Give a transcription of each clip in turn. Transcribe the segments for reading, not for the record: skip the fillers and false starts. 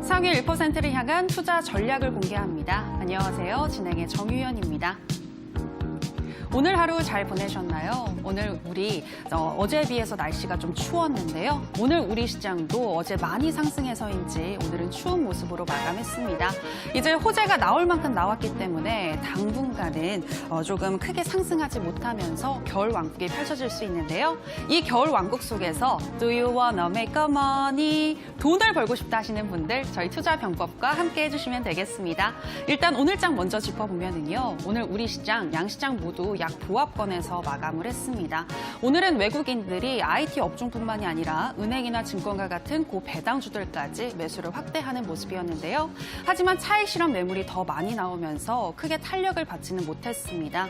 상위 1%를 향한 투자 전략을 공개합니다. 안녕하세요. 진행의 정유현입니다. 오늘 하루 잘 보내셨나요? 오늘 우리 어제에 비해서 날씨가 좀 추웠는데요. 오늘 우리 시장도 어제 많이 상승해서인지 오늘은 추운 모습으로 마감했습니다. 이제 호재가 나올 만큼 나왔기 때문에 당분간은 조금 크게 상승하지 못하면서 겨울 왕국이 펼쳐질 수 있는데요. 이 겨울 왕국 속에서 Do you wanna make a money? 돈을 벌고 싶다 하시는 분들 저희 투자병법과 함께 해주시면 되겠습니다. 일단 오늘 장 먼저 짚어보면은요. 오늘 우리 시장, 양시장 모두 약 보합권에서 마감을 했습니다. 오늘은 외국인들이 IT 업종뿐만이 아니라 은행이나 증권과 같은 고배당주들까지 매수를 확대하는 모습이었는데요. 하지만 차익 실현 매물이 더 많이 나오면서 크게 탄력을 받지는 못했습니다.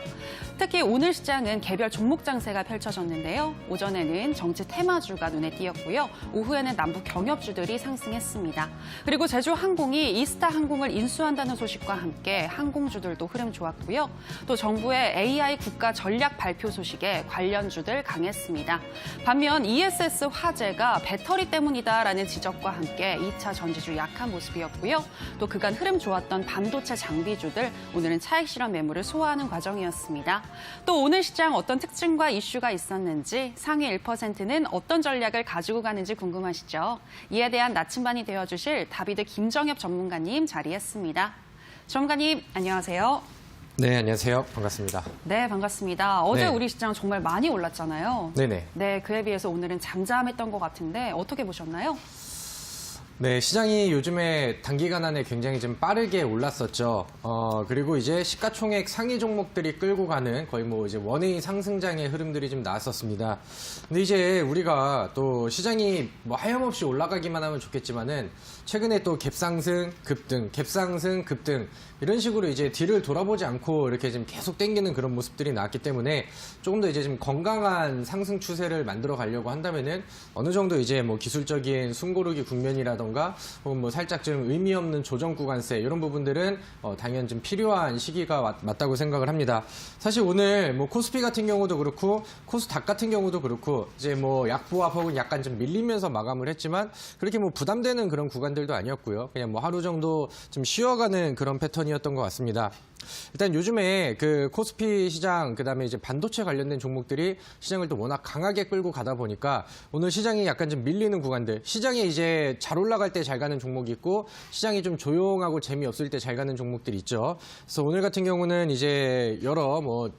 특히 오늘 시장은 개별 종목 장세가 펼쳐졌는데요. 오전에는 정치 테마주가 눈에 띄었고요. 오후에는 남부 경협주들이 상승했습니다. 그리고 제주항공이 이스타 항공을 인수한다는 소식과 함께 항공주들도 흐름 좋았고요. 또 정부의 AI 국가 전략 발표 소식에 관련주들 강했습니다. 반면 ESS 화재가 배터리 때문이다라는 지적과 함께 2차 전지주 약한 모습이었고요. 또 그간 흐름 좋았던 반도체 장비주들 오늘은 차익 실현 매물을 소화하는 과정이었습니다. 또 오늘 시장 어떤 특징과 이슈가 있었는지 상위 1%는 어떤 전략을 가지고 가는지 궁금하시죠? 이에 대한 나침반이 되어주실 다비드 김정엽 전문가님 자리했습니다. 전문가님 안녕하세요. 네, 안녕하세요. 반갑습니다. 네, 반갑습니다. 어제 네. 우리 시장 정말 많이 올랐잖아요. 네네. 네, 그에 비해서 오늘은 잠잠했던 것 같은데 어떻게 보셨나요? 네, 시장이 요즘에 단기간 안에 굉장히 좀 빠르게 올랐었죠. 그리고 이제 시가총액 상위 종목들이 끌고 가는 거의 뭐 이제 원웨이 상승장의 흐름들이 좀 나왔었습니다. 근데 이제 우리가 또 시장이 뭐 하염없이 올라가기만 하면 좋겠지만은 최근에 또 갭상승, 급등, 갭상승, 급등 이런 식으로 이제 뒤를 돌아보지 않고 이렇게 지금 계속 땡기는 그런 모습들이 나왔기 때문에 조금 더 이제 좀 건강한 상승 추세를 만들어 가려고 한다면은 어느 정도 이제 뭐 기술적인 숨고르기 국면이라던가 혹은 뭐 살짝 좀 의미 없는 조정 구간세 이런 부분들은 당연 좀 필요한 시기가 맞다고 생각을 합니다. 사실 오늘 뭐 코스피 같은 경우도 그렇고 코스닥 같은 경우도 그렇고 이제 뭐 약보합 혹은 약간 좀 밀리면서 마감을 했지만 그렇게 뭐 부담되는 그런 구간들도 아니었고요. 그냥 뭐 하루 정도 좀 쉬어가는 그런 패턴이었던 것 같습니다. 일단 요즘에 그 코스피 시장 그다음에 이제 반도체 관련된 종목들이 시장을 또 워낙 강하게 끌고 가다 보니까 오늘 시장이 약간 좀 밀리는 구간들, 시장에 이제 잘 올라갈 때 잘 가는 종목이 있고 시장이 좀 조용하고 재미없을 때 잘 가는 종목들이 있죠. 그래서 오늘 같은 경우는 이제 여러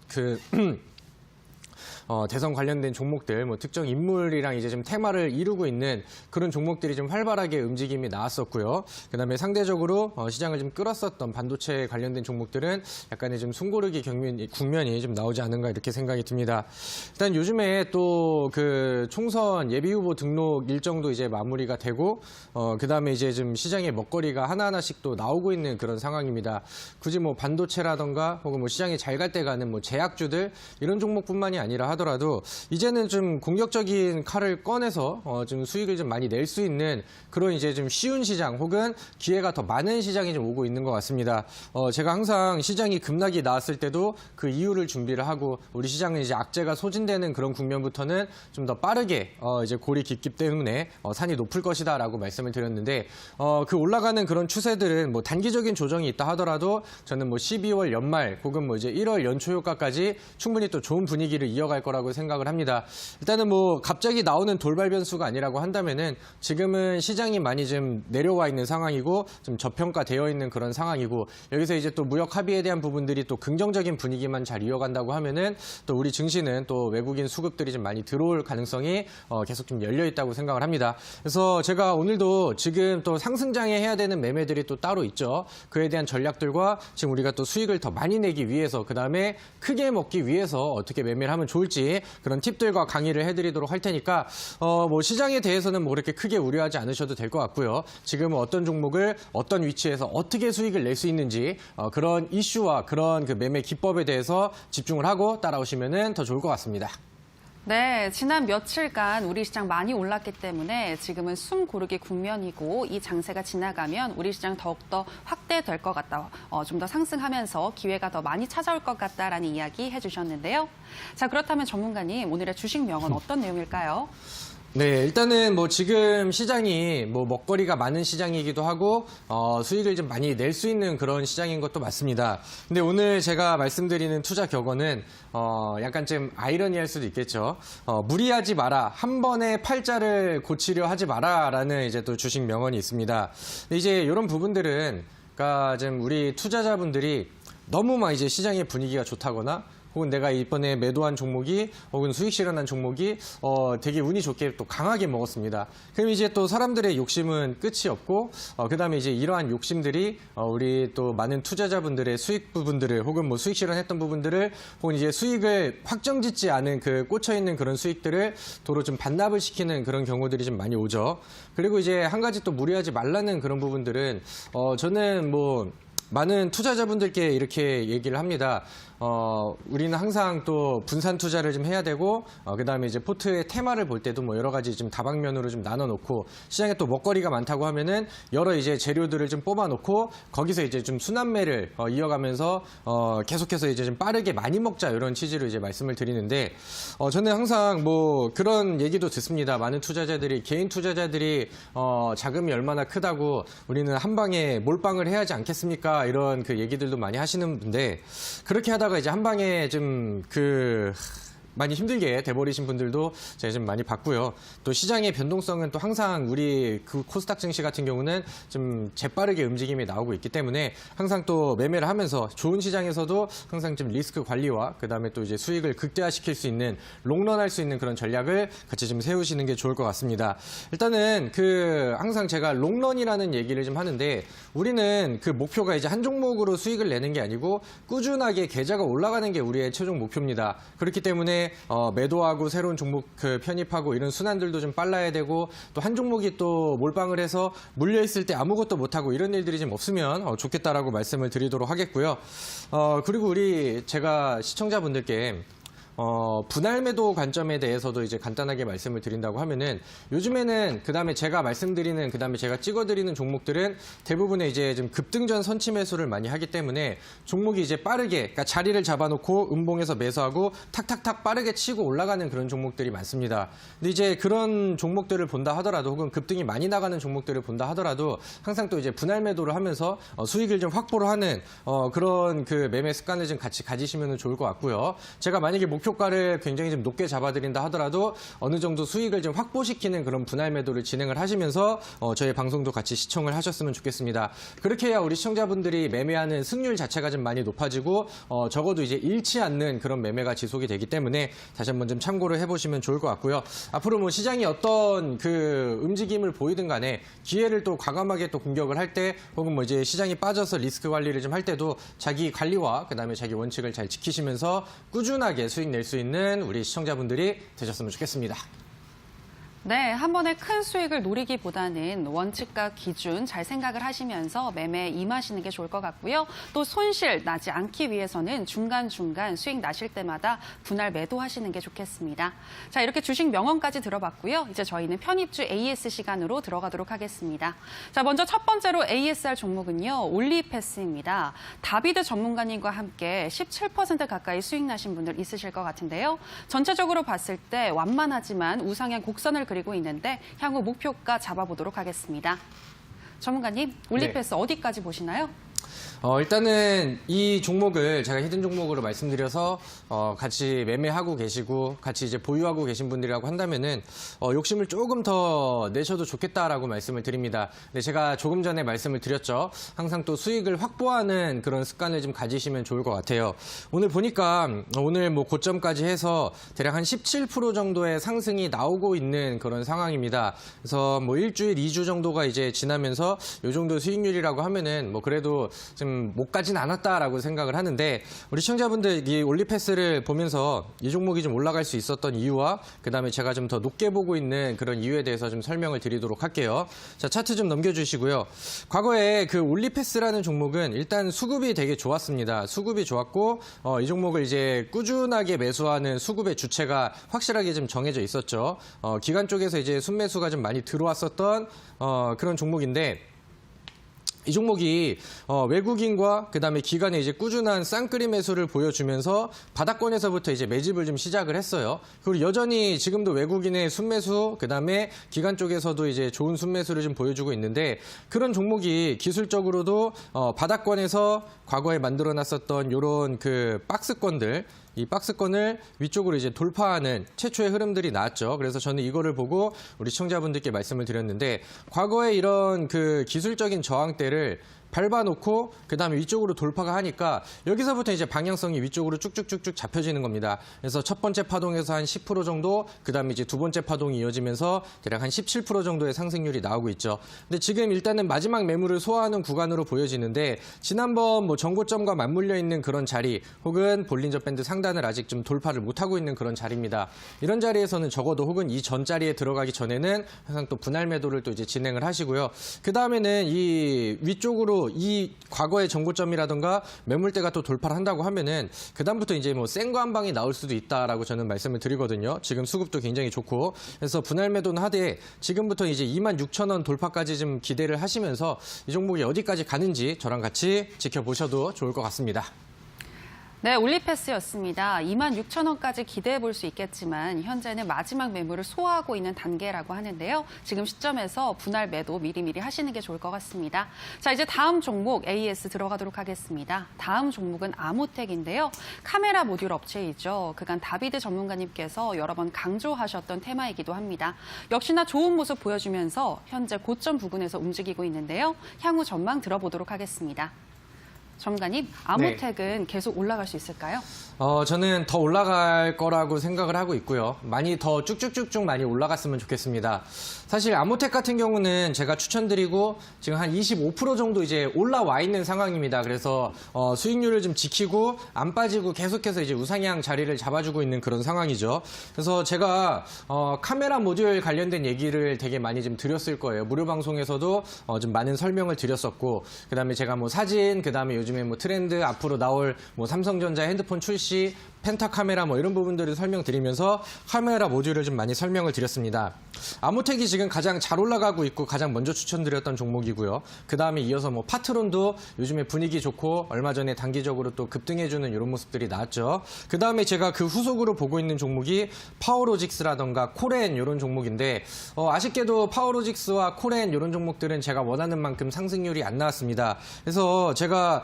대선 관련된 종목들, 뭐 특정 인물이랑 이제 좀 테마를 이루고 있는 그런 종목들이 좀 활발하게 움직임이 나왔었고요. 그다음에 상대적으로 시장을 좀 끌었었던 반도체 관련된 종목들은 약간의 좀 숨고르기 국면이 좀 나오지 않은가 이렇게 생각이 듭니다. 일단 요즘에 또 그 총선 예비 후보 등록 일정도 이제 마무리가 되고, 그다음에 이제 좀 시장의 먹거리가 하나하나씩 또 나오고 있는 그런 상황입니다. 굳이 뭐 반도체라던가 혹은 뭐 시장이 잘 갈 때 가는 뭐 제약주들 이런 종목뿐만이 아니라 하더라도 이제는 좀 공격적인 칼을 꺼내서 좀 수익을 좀 많이 낼 수 있는 그런 이제 좀 쉬운 시장 혹은 기회가 더 많은 시장이 좀 오고 있는 것 같습니다. 제가 항상 시장이 급락이 나왔을 때도 그 이유를 준비를 하고 우리 시장은 이제 악재가 소진되는 그런 국면부터는 좀 더 빠르게 이제 골이 깊기 때문에 산이 높을 것이다라고 말씀을 드렸는데 그 올라가는 그런 추세들은 뭐 단기적인 조정이 있다 하더라도 저는 뭐 12월 연말 혹은 뭐 이제 1월 연초 효과까지 충분히 또 좋은 분위기를 이어갈 거라고 생각을 합니다. 일단은 뭐 갑자기 나오는 돌발 변수가 아니라고 한다면은 지금은 시장이 많이 좀 내려와 있는 상황이고 좀 저평가되어 있는 그런 상황이고 여기서 이제 또 무역 합의에 대한 부분들이 또 긍정적인 분위기만 잘 이어간다고 하면은 또 우리 증시는 또 외국인 수급들이 좀 많이 들어올 가능성이 계속 좀 열려 있다고 생각을 합니다. 그래서 제가 오늘도 지금 또 상승장에 해야 되는 매매들이 또 따로 있죠. 그에 대한 전략들과 지금 우리가 또 수익을 더 많이 내기 위해서 그다음에 크게 먹기 위해서 어떻게 매매를 하면 좋을지 그런 팁들과 강의를 해드리도록 할 테니까 뭐 시장에 대해서는 뭐 그렇게 크게 우려하지 않으셔도 될 것 같고요. 지금은 어떤 종목을 어떤 위치에서 어떻게 수익을 낼 수 있는지 그런 이슈와 그런 그 매매 기법에 대해서 집중을 하고 따라오시면 더 좋을 것 같습니다. 네, 지난 며칠간 우리 시장 많이 올랐기 때문에 지금은 숨 고르기 국면이고 이 장세가 지나가면 우리 시장 더욱더 확대될 것 같다. 좀 더 상승하면서 기회가 더 많이 찾아올 것 같다라는 이야기 해주셨는데요. 자, 그렇다면 전문가님, 오늘의 주식 명언 어떤 내용일까요? 네, 일단은 뭐 지금 시장이 뭐 먹거리가 많은 시장이기도 하고 수익을 좀 많이 낼 수 있는 그런 시장인 것도 맞습니다. 근데 오늘 제가 말씀드리는 투자 격언은 약간 좀 아이러니할 수도 있겠죠. 무리하지 마라. 한 번에 팔자를 고치려 하지 마라라는 이제 또 주식 명언이 있습니다. 근데 이제 이런 부분들은 그러니까 좀 우리 투자자분들이 너무 막 이제 시장의 분위기가 좋다거나 혹은 내가 이번에 매도한 종목이 혹은 수익 실현한 종목이 되게 운이 좋게 또 강하게 먹었습니다. 그럼 이제 또 사람들의 욕심은 끝이 없고 그다음에 이제 이러한 욕심들이 우리 또 많은 투자자분들의 수익 부분들을 혹은 뭐 수익 실현했던 부분들을 혹은 이제 수익을 확정짓지 않은 그 꽂혀 있는 그런 수익들을 도로 좀 반납을 시키는 그런 경우들이 좀 많이 오죠. 그리고 이제 한 가지 또 무리하지 말라는 그런 부분들은 저는 뭐 많은 투자자분들께 이렇게 얘기를 합니다. 우리는 항상 또 분산 투자를 좀 해야 되고, 그 다음에 이제 포트의 테마를 볼 때도 뭐 여러 가지 좀 다방면으로 좀 나눠 놓고, 시장에 또 먹거리가 많다고 하면은 여러 이제 재료들을 좀 뽑아 놓고, 거기서 이제 좀 순환매를 이어가면서, 계속해서 이제 좀 빠르게 많이 먹자, 이런 취지로 이제 말씀을 드리는데, 저는 항상 뭐 그런 얘기도 듣습니다. 많은 투자자들이, 개인 투자자들이, 자금이 얼마나 크다고 우리는 한 방에 몰빵을 해야 하지 않겠습니까? 이런 그 얘기들도 많이 하시는데, 그렇게 하다가 이제 한 방에 좀 많이 힘들게 돼버리신 분들도 제가 좀 많이 봤고요. 또 시장의 변동성은 또 항상 우리 그 코스닥 증시 같은 경우는 좀 재빠르게 움직임이 나오고 있기 때문에 항상 또 매매를 하면서 좋은 시장에서도 항상 좀 리스크 관리와 그다음에 또 이제 수익을 극대화시킬 수 있는 롱런할 수 있는 그런 전략을 같이 좀 세우시는 게 좋을 것 같습니다. 일단은 항상 제가 롱런이라는 얘기를 좀 하는데 우리는 그 목표가 이제 한 종목으로 수익을 내는 게 아니고 꾸준하게 계좌가 올라가는 게 우리의 최종 목표입니다. 그렇기 때문에 매도하고 새로운 종목 편입하고 이런 순환들도 좀 빨라야 되고 또 한 종목이 또 몰빵을 해서 물려 있을 때 아무것도 못하고 이런 일들이 좀 없으면 좋겠다라고 말씀을 드리도록 하겠고요. 그리고 제가 시청자분들께 분할 매도 관점에 대해서도 이제 간단하게 말씀을 드린다고 하면은 요즘에는 그다음에 제가 말씀드리는 그다음에 제가 찍어드리는 종목들은 대부분의 이제 좀 급등전 선취 매수를 많이 하기 때문에 종목이 이제 빠르게 그러니까 자리를 잡아놓고 음봉에서 매수하고 탁탁탁 빠르게 치고 올라가는 그런 종목들이 많습니다. 근데 이제 그런 종목들을 본다 하더라도 혹은 급등이 많이 나가는 종목들을 본다 하더라도 항상 또 이제 분할 매도를 하면서 수익을 좀 확보를 하는 그런 그 매매 습관을 좀 같이 가지시면 좋을 것 같고요. 제가 만약에 목표가를 굉장히 좀 높게 잡아드린다 하더라도 어느 정도 수익을 좀 확보시키는 그런 분할 매도를 진행을 하시면서 저희 방송도 같이 시청을 하셨으면 좋겠습니다. 그렇게 해야 우리 시청자분들이 매매하는 승률 자체가 좀 많이 높아지고 적어도 이제 잃지 않는 그런 매매가 지속이 되기 때문에 다시 한번 좀 참고를 해보시면 좋을 것 같고요. 앞으로 뭐 시장이 어떤 그 움직임을 보이든 간에 기회를 또 과감하게 또 공격을 할 때 혹은 뭐 이제 시장이 빠져서 리스크 관리를 좀 할 때도 자기 관리와 그다음에 자기 원칙을 잘 지키시면서 꾸준하게 수익 낼 수 있는 우리 시청자분들이 되셨으면 좋겠습니다. 네, 한 번에 큰 수익을 노리기보다는 원칙과 기준 잘 생각을 하시면서 매매에 임하시는 게 좋을 것 같고요. 또 손실 나지 않기 위해서는 중간중간 수익 나실 때마다 분할 매도하시는 게 좋겠습니다. 자, 이렇게 주식 명언까지 들어봤고요. 이제 저희는 편입주 AS 시간으로 들어가도록 하겠습니다. 자, 먼저 첫 번째로 ASR 종목은요. 올리패스입니다. 다비드 전문가님과 함께 17% 가까이 수익 나신 분들 있으실 것 같은데요. 전체적으로 봤을 때 완만하지만 우상향 곡선을 그리고 있는데 향후 목표가 잡아보도록 하겠습니다. 전문가님, 올리패스 어디까지 보시나요? 일단은 이 종목을 제가 히든 종목으로 말씀드려서 같이 매매하고 계시고 같이 이제 보유하고 계신 분들이라고 한다면은 욕심을 조금 더 내셔도 좋겠다라고 말씀을 드립니다. 근데 제가 조금 전에 말씀을 드렸죠. 항상 또 수익을 확보하는 그런 습관을 좀 가지시면 좋을 것 같아요. 오늘 보니까 오늘 뭐 고점까지 해서 대략 한 17% 정도의 상승이 나오고 있는 그런 상황입니다. 그래서 뭐 일주일, 2주 정도가 이제 지나면서 이 정도 수익률이라고 하면은 뭐 그래도 좀 못 가진 않았다라고 생각을 하는데 우리 시청자분들 이 올리패스를 보면서 이 종목이 좀 올라갈 수 있었던 이유와 그다음에 제가 좀 더 높게 보고 있는 그런 이유에 대해서 좀 설명을 드리도록 할게요. 자, 차트 좀 넘겨주시고요. 과거에 그 올리패스라는 종목은 일단 수급이 되게 좋았습니다. 수급이 좋았고 이 종목을 이제 꾸준하게 매수하는 수급의 주체가 확실하게 좀 정해져 있었죠. 기관 쪽에서 이제 순매수가 좀 많이 들어왔었던 그런 종목인데 이 종목이 외국인과 그다음에 기관의 이제 꾸준한 쌍끌이 매수를 보여주면서 바닥권에서부터 이제 매집을 좀 시작을 했어요. 그리고 여전히 지금도 외국인의 순매수 그다음에 기관 쪽에서도 이제 좋은 순매수를 좀 보여주고 있는데 그런 종목이 기술적으로도 바닥권에서 과거에 만들어놨었던 이런 그 박스권들 이 박스권을 위쪽으로 이제 돌파하는 최초의 흐름들이 나왔죠. 그래서 저는 이거를 보고 우리 시청자분들께 말씀을 드렸는데 과거에 이런 그 기술적인 저항대를 밟아놓고 그다음에 위쪽으로 돌파가 하니까 여기서부터 이제 방향성이 위쪽으로 쭉쭉쭉쭉 잡혀지는 겁니다. 그래서 첫 번째 파동에서 한 10% 정도, 그다음에 이제 두 번째 파동이 이어지면서 대략 한 17% 정도의 상승률이 나오고 있죠. 근데 지금 일단은 마지막 매물을 소화하는 구간으로 보여지는데 지난번 뭐 정고점과 맞물려 있는 그런 자리 혹은 볼린저 밴드 상단을 아직 좀 돌파를 못하고 있는 그런 자리입니다. 이런 자리에서는 적어도 혹은 이 전 자리에 들어가기 전에는 항상 또 분할 매도를 또 이제 진행을 하시고요. 그다음에는 이 위쪽으로 이 과거의 정고점이라든가 매물대가 또 돌파를 한다고 하면은 그다음부터 이제 뭐 센 거 한 방이 나올 수도 있다라고 저는 말씀을 드리거든요. 지금 수급도 굉장히 좋고 그래서 분할 매도는 하되 지금부터 이제 26,000원 돌파까지 좀 기대를 하시면서 이 종목이 어디까지 가는지 저랑 같이 지켜보셔도 좋을 것 같습니다. 네, 올리패스였습니다. 26,000원까지 기대해 볼 수 있겠지만 현재는 마지막 매물을 소화하고 있는 단계라고 하는데요. 지금 시점에서 분할 매도 미리미리 하시는 게 좋을 것 같습니다. 자, 이제 다음 종목 AES 들어가도록 하겠습니다. 다음 종목은 아모텍인데요. 카메라 모듈 업체이죠. 그간 다비드 전문가님께서 여러 번 강조하셨던 테마이기도 합니다. 역시나 좋은 모습 보여주면서 현재 고점 부근에서 움직이고 있는데요. 향후 전망 들어보도록 하겠습니다. 전문가님, 아모텍은 계속 올라갈 수 있을까요? 저는 더 올라갈 거라고 생각을 하고 있고요. 많이 더 쭉쭉쭉쭉 많이 올라갔으면 좋겠습니다. 사실 아모텍 같은 경우는 제가 추천드리고 지금 한 25% 정도 이제 올라와 있는 상황입니다. 그래서 수익률을 좀 지키고 안 빠지고 계속해서 이제 우상향 자리를 잡아주고 있는 그런 상황이죠. 그래서 제가 카메라 모듈 관련된 얘기를 되게 많이 좀 드렸을 거예요. 무료 방송에서도 좀 많은 설명을 드렸었고, 그다음에 제가 뭐 사진, 그다음에 요즘에 뭐 트렌드 앞으로 나올 뭐 삼성전자 핸드폰 출시, 펜타 카메라 뭐 이런 부분들을 설명드리면서 카메라 모듈을 좀 많이 설명을 드렸습니다. 아모텍이 지금 가장 잘 올라가고 있고 가장 먼저 추천드렸던 종목이고요. 그 다음에 이어서 뭐 파트론도 요즘에 분위기 좋고 얼마 전에 단기적으로 또 급등해주는 이런 모습들이 나왔죠. 그 다음에 제가 그 후속으로 보고 있는 종목이 파워로직스라던가 코렌 이런 종목인데 아쉽게도 파워로직스와 코렌 이런 종목들은 제가 원하는 만큼 상승률이 안 나왔습니다. 그래서 제가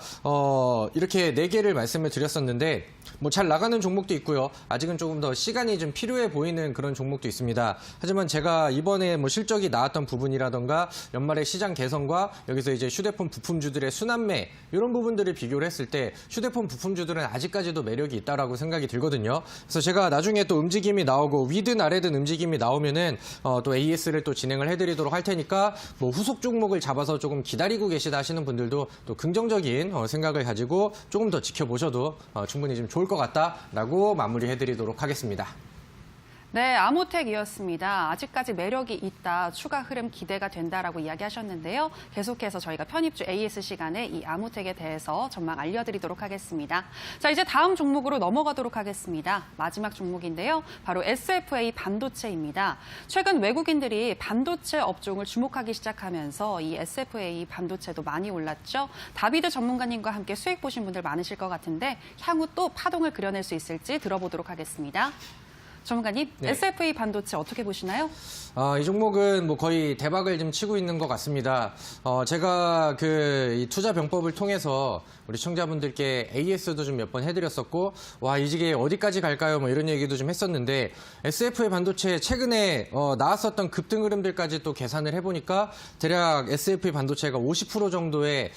이렇게 4개를 말씀을 드렸었는데 뭐 잘 나가는 종목도 있고요. 아직은 조금 더 시간이 좀 필요해 보이는 그런 종목도 있습니다. 하지만 제가 이번에 뭐 실적이 나왔던 부분이라던가 연말의 시장 개선과 여기서 이제 휴대폰 부품주들의 순환매 이런 부분들을 비교를 했을 때 휴대폰 부품주들은 아직까지도 매력이 있다라고 생각이 들거든요. 그래서 제가 나중에 또 움직임이 나오고 위든 아래든 움직임이 나오면은 또 AS를 또 진행을 해드리도록 할 테니까 뭐 후속 종목을 잡아서 조금 기다리고 계시다 하시는 분들도 또 긍정적인 생각을 가지고 조금 더 지켜보셔도 충분히 좀 좋을 것 같다라고 마무리해드리도록 하겠습니다. 네, 아모텍이었습니다. 아직까지 매력이 있다, 추가 흐름 기대가 된다라고 이야기하셨는데요. 계속해서 저희가 편입주 AS 시간에 이 아모텍에 대해서 전망 알려드리도록 하겠습니다. 자, 이제 다음 종목으로 넘어가도록 하겠습니다. 마지막 종목인데요. 바로 SFA 반도체입니다. 최근 외국인들이 반도체 업종을 주목하기 시작하면서 이 SFA 반도체도 많이 올랐죠. 다비드 전문가님과 함께 수익 보신 분들 많으실 것 같은데 향후 또 파동을 그려낼 수 있을지 들어보도록 하겠습니다. 전문가님, 네. SFA 반도체 어떻게 보시나요? 이 종목은 뭐 거의 대박을 좀 치고 있는 것 같습니다. 제가 이 투자 병법을 통해서 우리 시청자분들께 AS도 좀 몇 번 해드렸었고, 와, 이게 어디까지 갈까요? 뭐 이런 얘기도 좀 했었는데, SFA 반도체 최근에 나왔었던 급등 흐름들까지 또 계산을 해보니까 대략 SFA 반도체가 50% 정도의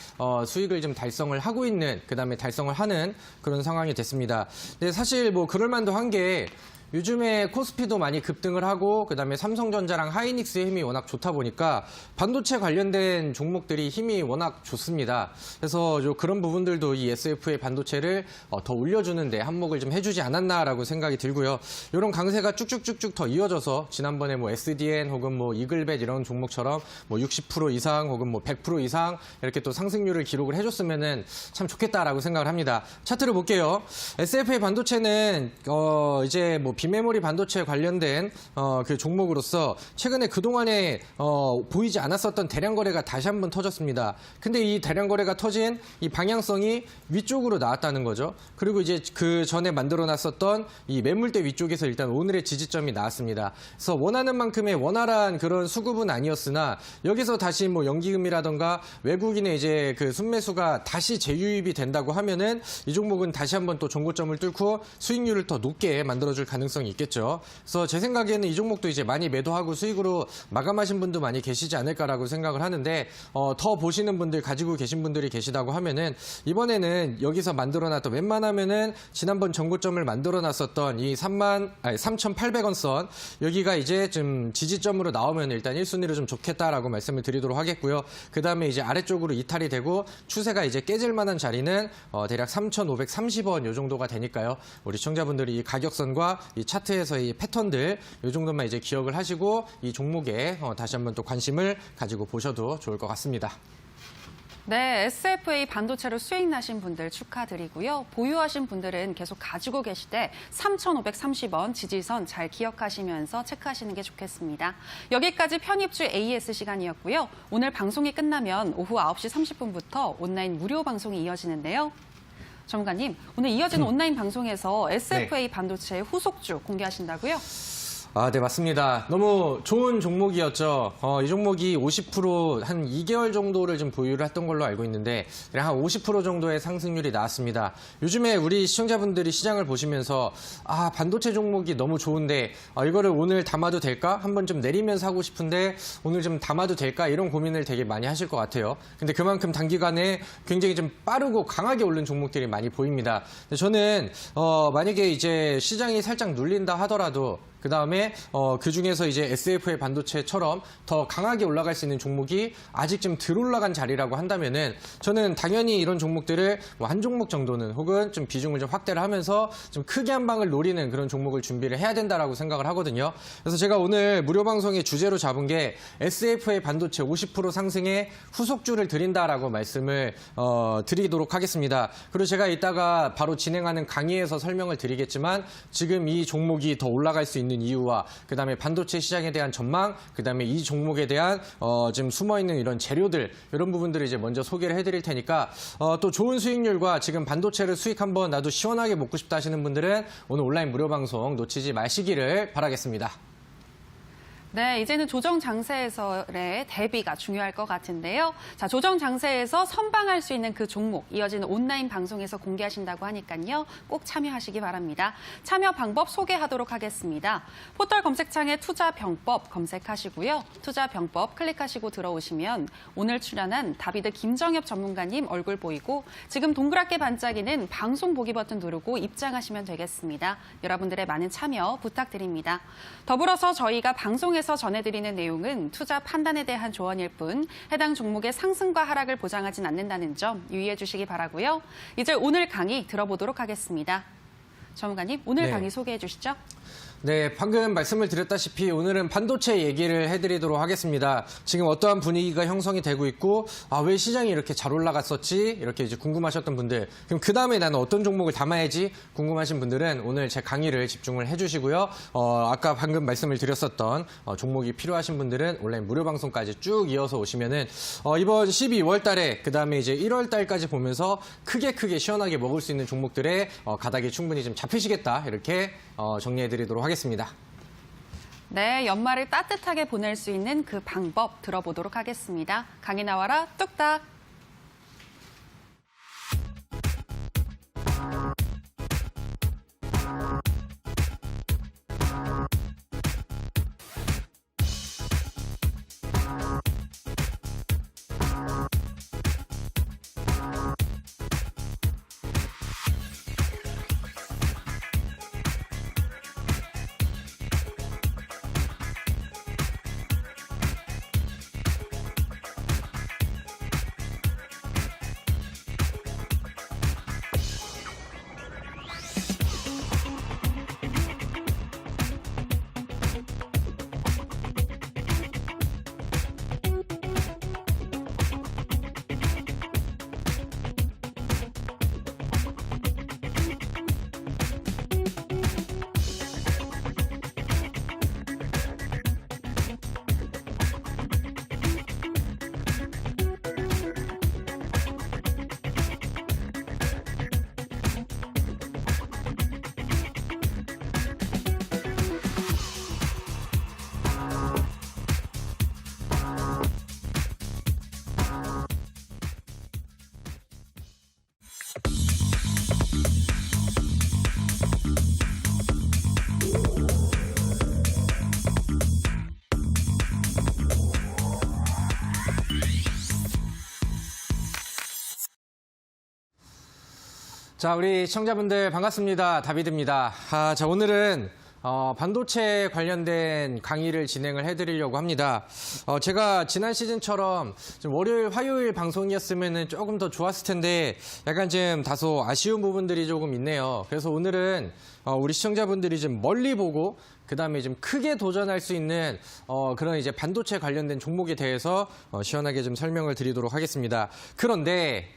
수익을 좀 달성을 하고 있는, 그 다음에 달성을 하는 그런 상황이 됐습니다. 근데 사실 뭐 그럴만도 한 게 요즘에 코스피도 많이 급등을 하고 그다음에 삼성전자랑 하이닉스의 힘이 워낙 좋다 보니까 반도체 관련된 종목들이 힘이 워낙 좋습니다. 그래서 그런 부분들도 이 SFA 반도체를 더 올려주는데 한몫을 좀 해주지 않았나라고 생각이 들고요. 이런 강세가 쭉쭉쭉쭉 더 이어져서 지난번에 뭐 SDN 혹은 뭐 이글벳 이런 종목처럼 뭐 60% 이상 혹은 뭐 100% 이상 이렇게 또 상승률을 기록을 해줬으면은 참 좋겠다라고 생각을 합니다. 차트를 볼게요. SFA 반도체는 이제 뭐 비메모리 반도체 관련된 그 종목으로서 최근에 그동안에 보이지 않았었던 대량 거래가 다시 한번 터졌습니다. 근데 이 대량 거래가 터진 이 방향성이 위쪽으로 나왔다는 거죠. 그리고 이제 그 전에 만들어놨었던 이 매물대 위쪽에서 일단 오늘의 지지점이 나왔습니다. 그래서 원하는 만큼의 원활한 그런 수급은 아니었으나 여기서 다시 뭐 연기금이라던가 외국인의 이제 그 순매수가 다시 재유입이 된다고 하면은 이 종목은 다시 한번 또 종고점을 뚫고 수익률을 더 높게 만들어줄 가능성이 있겠죠. 그래서 제 생각에는 이 종목도 이제 많이 매도하고 수익으로 마감하신 분도 많이 계시지 않을까라고 생각을 하는데 더 보시는 분들 가지고 계신 분들이 계시다고 하면은 이번에는 여기서 만들어놨던 웬만하면은 지난번 전고점을 만들어놨었던 이 3,800원 선 여기가 이제 좀 지지점으로 나오면 일단 1순위로 좀 좋겠다라고 말씀을 드리도록 하겠고요. 그 다음에 이제 아래쪽으로 이탈이 되고 추세가 이제 깨질 만한 자리는 대략 3,530원 요 정도가 되니까요. 우리 시청자분들이 이 가격선과 이 차트에서의 패턴들 요 정도만 이제 기억을 하시고 이 종목에 다시 한번 또 관심을 가지고 보셔도 좋을 것 같습니다. 네, SFA 반도체로 수익 나신 분들 축하드리고요. 보유하신 분들은 계속 가지고 계시되 3,530원 지지선 잘 기억하시면서 체크하시는 게 좋겠습니다. 여기까지 편입주 AS 시간이었고요. 오늘 방송이 끝나면 오후 9시 30분부터 온라인 무료 방송이 이어지는데요. 전문가님, 오늘 이어지는 온라인 방송에서 SFA 반도체의 후속주 공개하신다고요? 네, 맞습니다. 너무 좋은 종목이었죠. 이 종목이 50%한 2개월 정도를 좀 보유를 했던 걸로 알고 있는데 한 50% 정도의 상승률이 나왔습니다. 요즘에 우리 시청자분들이 시장을 보시면서 반도체 종목이 너무 좋은데 이거를 오늘 담아도 될까? 한번 좀 내리면서 하고 싶은데 오늘 좀 담아도 될까? 이런 고민을 되게 많이 하실 것 같아요. 근데 그만큼 단기간에 굉장히 좀 빠르고 강하게 오른 종목들이 많이 보입니다. 근데 저는 만약에 이제 시장이 살짝 눌린다 하더라도 그 다음에 그 중에서 이제 SFA 반도체처럼 더 강하게 올라갈 수 있는 종목이 아직 좀 덜 올라간 자리라고 한다면은 저는 당연히 이런 종목들을 뭐 한 종목 정도는 혹은 좀 비중을 좀 확대를 하면서 좀 크게 한 방을 노리는 그런 종목을 준비를 해야 된다라고 생각을 하거든요. 그래서 제가 오늘 무료 방송의 주제로 잡은 게 SFA 반도체 50% 상승의 후속주를 드린다라고 말씀을 드리도록 하겠습니다. 그리고 제가 이따가 바로 진행하는 강의에서 설명을 드리겠지만 지금 이 종목이 더 올라갈 수 있는 이유와 그다음에 반도체 시장에 대한 전망, 그다음에 이 종목에 대한 지금 숨어 있는 이런 재료들 이런 부분들을 이제 먼저 소개를 해드릴 테니까 또 좋은 수익률과 지금 반도체를 수익 한번 나도 시원하게 먹고 싶다 하시는 분들은 오늘 온라인 무료 방송 놓치지 마시기를 바라겠습니다. 네, 이제는 조정 장세에서의 대비가 중요할 것 같은데요. 자, 조정 장세에서 선방할 수 있는 그 종목, 이어지는 온라인 방송에서 공개하신다고 하니까요. 꼭 참여하시기 바랍니다. 참여 방법 소개하도록 하겠습니다. 포털 검색창에 투자병법 검색하시고요. 투자병법 클릭하시고 들어오시면 오늘 출연한 다비드 김정엽 전문가님 얼굴 보이고 지금 동그랗게 반짝이는 방송 보기 버튼 누르고 입장하시면 되겠습니다. 여러분들의 많은 참여 부탁드립니다. 더불어서 저희가 방송에서 전해드리는 내용은 투자 판단에 대한 조언일 뿐 해당 종목의 상승과 하락을 보장하진 않는다는 점 유의해 주시기 바라고요. 이제 오늘 강의 들어보도록 하겠습니다. 전문가님, 오늘 강의 소개해 주시죠. 네, 방금 말씀을 드렸다시피 오늘은 반도체 얘기를 해드리도록 하겠습니다. 지금 어떠한 분위기가 형성이 되고 있고 왜 시장이 이렇게 잘 올라갔었지? 이렇게 이제 궁금하셨던 분들, 그럼 그 다음에 나는 어떤 종목을 담아야지 궁금하신 분들은 오늘 제 강의를 집중을 해주시고요. 아까 방금 말씀을 드렸었던 종목이 필요하신 분들은 온라인 무료 방송까지 쭉 이어서 오시면은 이번 12월 달에 그 다음에 이제 1월 달까지 보면서 크게 시원하게 먹을 수 있는 종목들의 가닥이 충분히 좀 잡히시겠다 이렇게 정리해드리도록 하겠습니다. 네, 연말을 따뜻하게 보낼 수 있는 그 방법 들어보도록 하겠습니다. 강의 나와라 뚝딱. 자, 우리 시청자분들 반갑습니다. 다비드입니다. 자, 오늘은 반도체 관련된 강의를 진행을 해드리려고 합니다. 제가 지난 시즌처럼 좀 월요일, 화요일 방송이었으면 조금 더 좋았을 텐데 약간 좀 다소 아쉬운 부분들이 조금 있네요. 그래서 오늘은 우리 시청자분들이 좀 멀리 보고 그다음에 좀 크게 도전할 수 있는 그런 이제 반도체 관련된 종목에 대해서 시원하게 좀 설명을 드리도록 하겠습니다. 그런데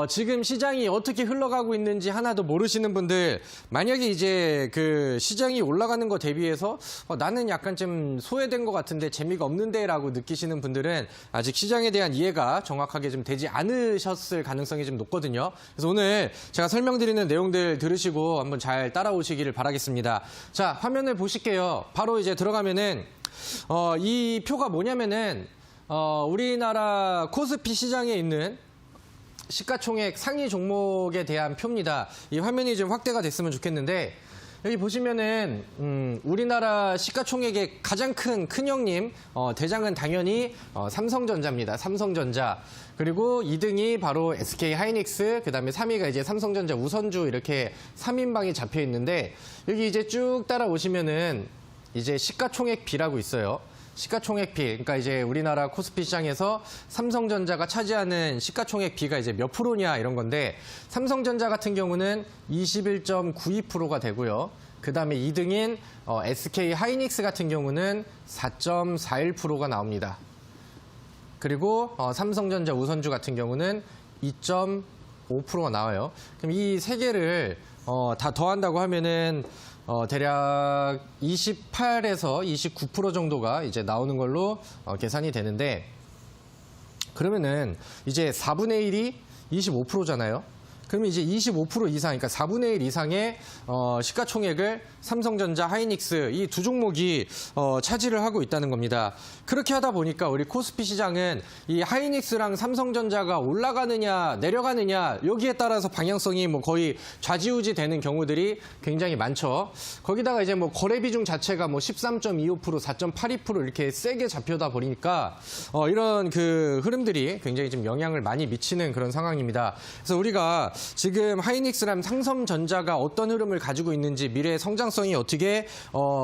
지금 시장이 어떻게 흘러가고 있는지 하나도 모르시는 분들, 만약에 이제 그 시장이 올라가는 거 대비해서 나는 약간 좀 소외된 것 같은데 재미가 없는데라고 느끼시는 분들은 아직 시장에 대한 이해가 정확하게 좀 되지 않으셨을 가능성이 좀 높거든요. 그래서 오늘 제가 설명드리는 내용들 들으시고 한번 잘 따라오시기를 바라겠습니다. 자, 화면을 보실게요. 바로 이제 들어가면은 이 표가 뭐냐면은 우리나라 코스피 시장에 있는 시가총액 상위 종목에 대한 표입니다. 이 화면이 좀 확대가 됐으면 좋겠는데 여기 보시면은 우리나라 시가총액의 가장 큰 형님 대장은 당연히 삼성전자입니다. 삼성전자. 그리고 2등이 바로 SK하이닉스, 그다음에 3위가 이제 삼성전자 우선주, 이렇게 3인방이 잡혀 있는데 여기 이제 쭉 따라오시면은 이제 시가총액비라고 있어요. 시가총액비, 그러니까 이제 우리나라 코스피 시장에서 삼성전자가 차지하는 시가총액비가 이제 몇 프로냐 이런 건데, 삼성전자 같은 경우는 21.92%가 되고요. 그 다음에 2등인 SK하이닉스 같은 경우는 4.41%가 나옵니다. 그리고 삼성전자 우선주 같은 경우는 2.5%가 나와요. 그럼 이 세 개를 다 더한다고 하면은 대략 28에서 29% 정도가 이제 나오는 걸로 계산이 되는데, 그러면은 이제 4분의 1이 25%잖아요. 그러면 이제 25% 이상, 그러니까 4분의 1 이상의 시가총액을 삼성전자, 하이닉스 이 두 종목이 차지를 하고 있다는 겁니다. 그렇게 하다 보니까 우리 코스피 시장은 이 하이닉스랑 삼성전자가 올라가느냐 내려가느냐 여기에 따라서 방향성이 뭐 거의 좌지우지 되는 경우들이 굉장히 많죠. 거기다가 이제 뭐 거래 비중 자체가 뭐 13.25%, 4.82% 이렇게 세게 잡혀다 보니까 이런 그 흐름들이 굉장히 좀 영향을 많이 미치는 그런 상황입니다. 그래서 우리가 지금 하이닉스랑 삼성전자가 어떤 흐름을 가지고 있는지, 미래의 성장성이 어떻게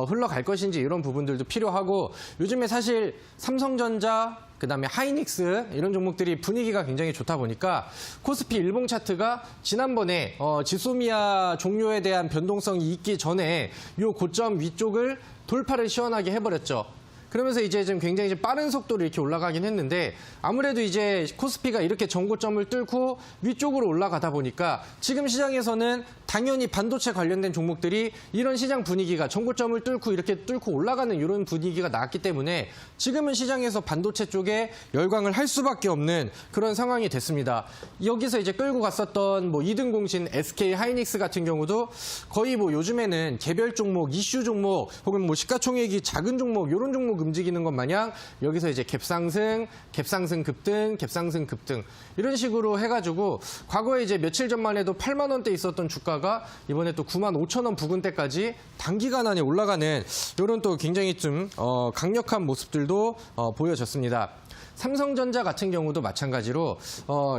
흘러갈 것인지 이런 부분들도 필요하고, 요즘에 사실 삼성전자, 그다음에 하이닉스 이런 종목들이 분위기가 굉장히 좋다 보니까 코스피 일봉 차트가 지난번에 지소미아 종료에 대한 변동성이 있기 전에 이 고점 위쪽을 돌파를 시원하게 해버렸죠. 그러면서 이제 좀 굉장히 좀 빠른 속도로 이렇게 올라가긴 했는데, 아무래도 이제 코스피가 이렇게 전고점을 뚫고 위쪽으로 올라가다 보니까 지금 시장에서는 당연히 반도체 관련된 종목들이 이런 시장 분위기가 전고점을 뚫고 이렇게 뚫고 올라가는 이런 분위기가 나왔기 때문에 지금은 시장에서 반도체 쪽에 열광을 할 수밖에 없는 그런 상황이 됐습니다. 여기서 이제 끌고 갔었던 뭐 2등 공신 SK하이닉스 같은 경우도 거의 뭐 요즘에는 개별 종목, 이슈 종목 혹은 뭐 시가총액이 작은 종목 이런 종목 움직이는 것 마냥 여기서 이제 갭상승, 갭상승 급등, 갭상승 급등 이런 식으로 해가지고 과거에 이제 며칠 전만 해도 8만 원대 있었던 주가가 이번에 또 9만 5천 원 부근대까지 단기간 안에 올라가는 이런 또 굉장히 좀 강력한 모습들도 보여졌습니다. 삼성전자 같은 경우도 마찬가지로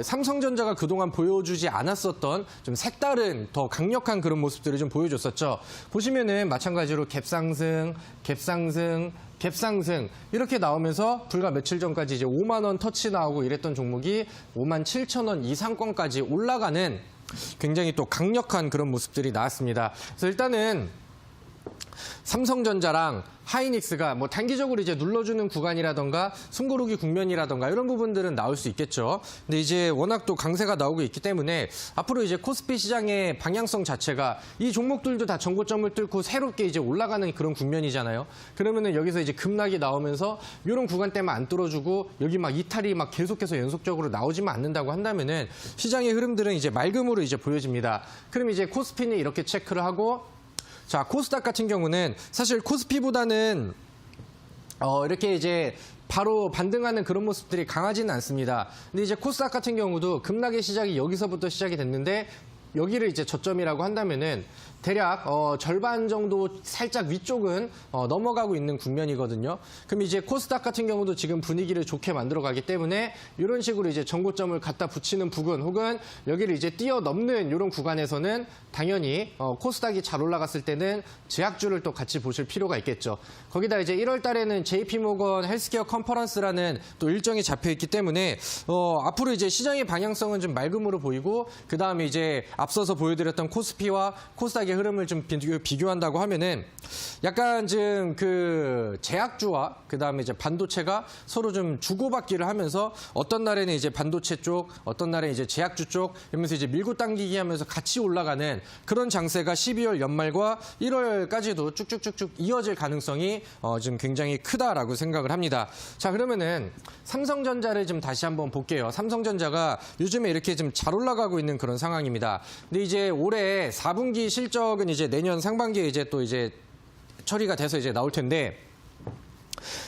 삼성전자가 그동안 보여주지 않았었던 좀 색다른 더 강력한 그런 모습들을 좀 보여줬었죠. 보시면은 마찬가지로 갭상승, 갭상승, 갭상승 이렇게 나오면서 불과 며칠 전까지 이제 5만 원 터치 나오고 이랬던 종목이 5만 7천 원 이상권까지 올라가는 굉장히 또 강력한 그런 모습들이 나왔습니다. 그래서 일단은 삼성전자랑 하이닉스가 뭐 단기적으로 이제 눌러주는 구간이라던가 숨고르기 국면이라던가 이런 부분들은 나올 수 있겠죠. 근데 이제 워낙 또 강세가 나오고 있기 때문에 앞으로 이제 코스피 시장의 방향성 자체가 이 종목들도 다 전고점을 뚫고 새롭게 이제 올라가는 그런 국면이잖아요. 그러면은 여기서 이제 급락이 나오면서 이런 구간대만 안 뚫어주고 여기 막 이탈이 막 계속해서 연속적으로 나오지만 않는다고 한다면은 시장의 흐름들은 이제 맑음으로 이제 보여집니다. 그럼 이제 코스피는 이렇게 체크를 하고, 자, 코스닥 같은 경우는 사실 코스피보다는 이렇게 이제 바로 반등하는 그런 모습들이 강하지는 않습니다. 근데 이제 코스닥 같은 경우도 급락의 시작이 여기서부터 시작이 됐는데 여기를 이제 저점이라고 한다면은 대략 절반 정도 살짝 위쪽은 넘어가고 있는 국면이거든요. 그럼 이제 코스닥 같은 경우도 지금 분위기를 좋게 만들어가기 때문에 이런 식으로 이제 전고점을 갖다 붙이는 부근 혹은 여기를 이제 뛰어넘는 이런 구간에서는 당연히 코스닥이 잘 올라갔을 때는 제약주를 또 같이 보실 필요가 있겠죠. 거기다 이제 1월 달에는 JP모건 헬스케어 컨퍼런스라는 또 일정이 잡혀 있기 때문에 앞으로 이제 시장의 방향성은 좀 맑음으로 보이고 그 다음에 이제 앞서서 보여드렸던 코스피와 코스닥의 흐름을 좀 비교한다고 하면은 약간 좀 그 제약주와 그 다음에 이제 반도체가 서로 좀 주고받기를 하면서 어떤 날에는 이제 반도체 쪽, 어떤 날에는 이제 제약주 쪽 이러면서 이제 밀고 당기기 하면서 같이 올라가는 그런 장세가 12월 연말과 1월까지도 쭉쭉쭉쭉 이어질 가능성이 지금 굉장히 크다라고 생각을 합니다. 자, 그러면은 삼성전자를 좀 다시 한번 볼게요. 삼성전자가 요즘에 이렇게 좀 잘 올라가고 있는 그런 상황입니다. 근데 이제 올해 4분기 실적은 이제 내년 상반기에 이제 또 이제 처리가 돼서 이제 나올 텐데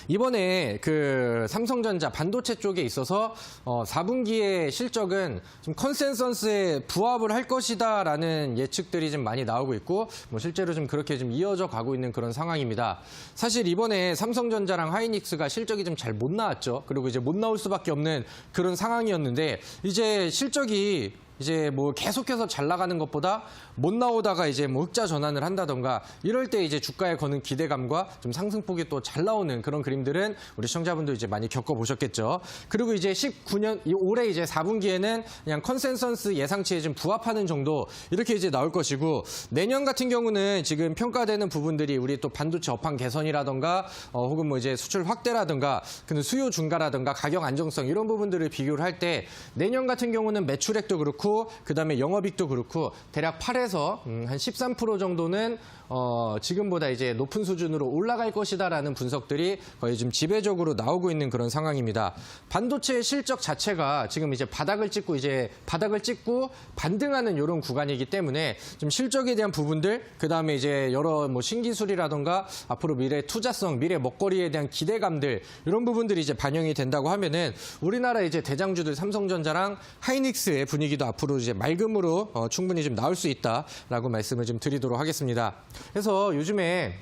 이번에 그 삼성전자 반도체 쪽에 있어서 4분기의 실적은 좀 컨센서스에 부합을 할 것이다라는 예측들이 좀 많이 나오고 있고 뭐 실제로 좀 그렇게 좀 이어져 가고 있는 그런 상황입니다. 사실 이번에 삼성전자랑 하이닉스가 실적이 좀 잘 못 나왔죠. 그리고 이제 못 나올 수밖에 없는 그런 상황이었는데 이제 실적이 이제 뭐 계속해서 잘 나가는 것보다 못 나오다가 이제 뭐 흑자 전환을 한다던가 이럴 때 이제 주가에 거는 기대감과 좀 상승폭이 또 잘 나오는 그런 그림들은 우리 시청자분도 이제 많이 겪어보셨겠죠. 그리고 이제 19년, 올해 이제 4분기에는 그냥 컨센서스 예상치에 좀 부합하는 정도 이렇게 이제 나올 것이고 내년 같은 경우는 지금 평가되는 부분들이 우리 또 반도체 업황 개선이라던가 혹은 뭐 이제 수출 확대라던가 근데 수요 증가라던가 가격 안정성 이런 부분들을 비교를 할 때 내년 같은 경우는 매출액도 그렇고 그다음에 영업이익도 그렇고 대략 8에서 한 13% 정도는 지금보다 이제 높은 수준으로 올라갈 것이다라는 분석들이 거의 좀 지배적으로 나오고 있는 그런 상황입니다. 반도체의 실적 자체가 지금 이제 바닥을 찍고 반등하는 이런 구간이기 때문에 좀 실적에 대한 부분들, 그 다음에 이제 여러 뭐 신기술이라던가 앞으로 미래 투자성, 미래 먹거리에 대한 기대감들 이런 부분들이 이제 반영이 된다고 하면은 우리나라 이제 대장주들 삼성전자랑 하이닉스의 분위기도 앞으로 이제 맑음으로 충분히 좀 나올 수 있다라고 말씀을 좀 드리도록 하겠습니다. 그래서 요즘에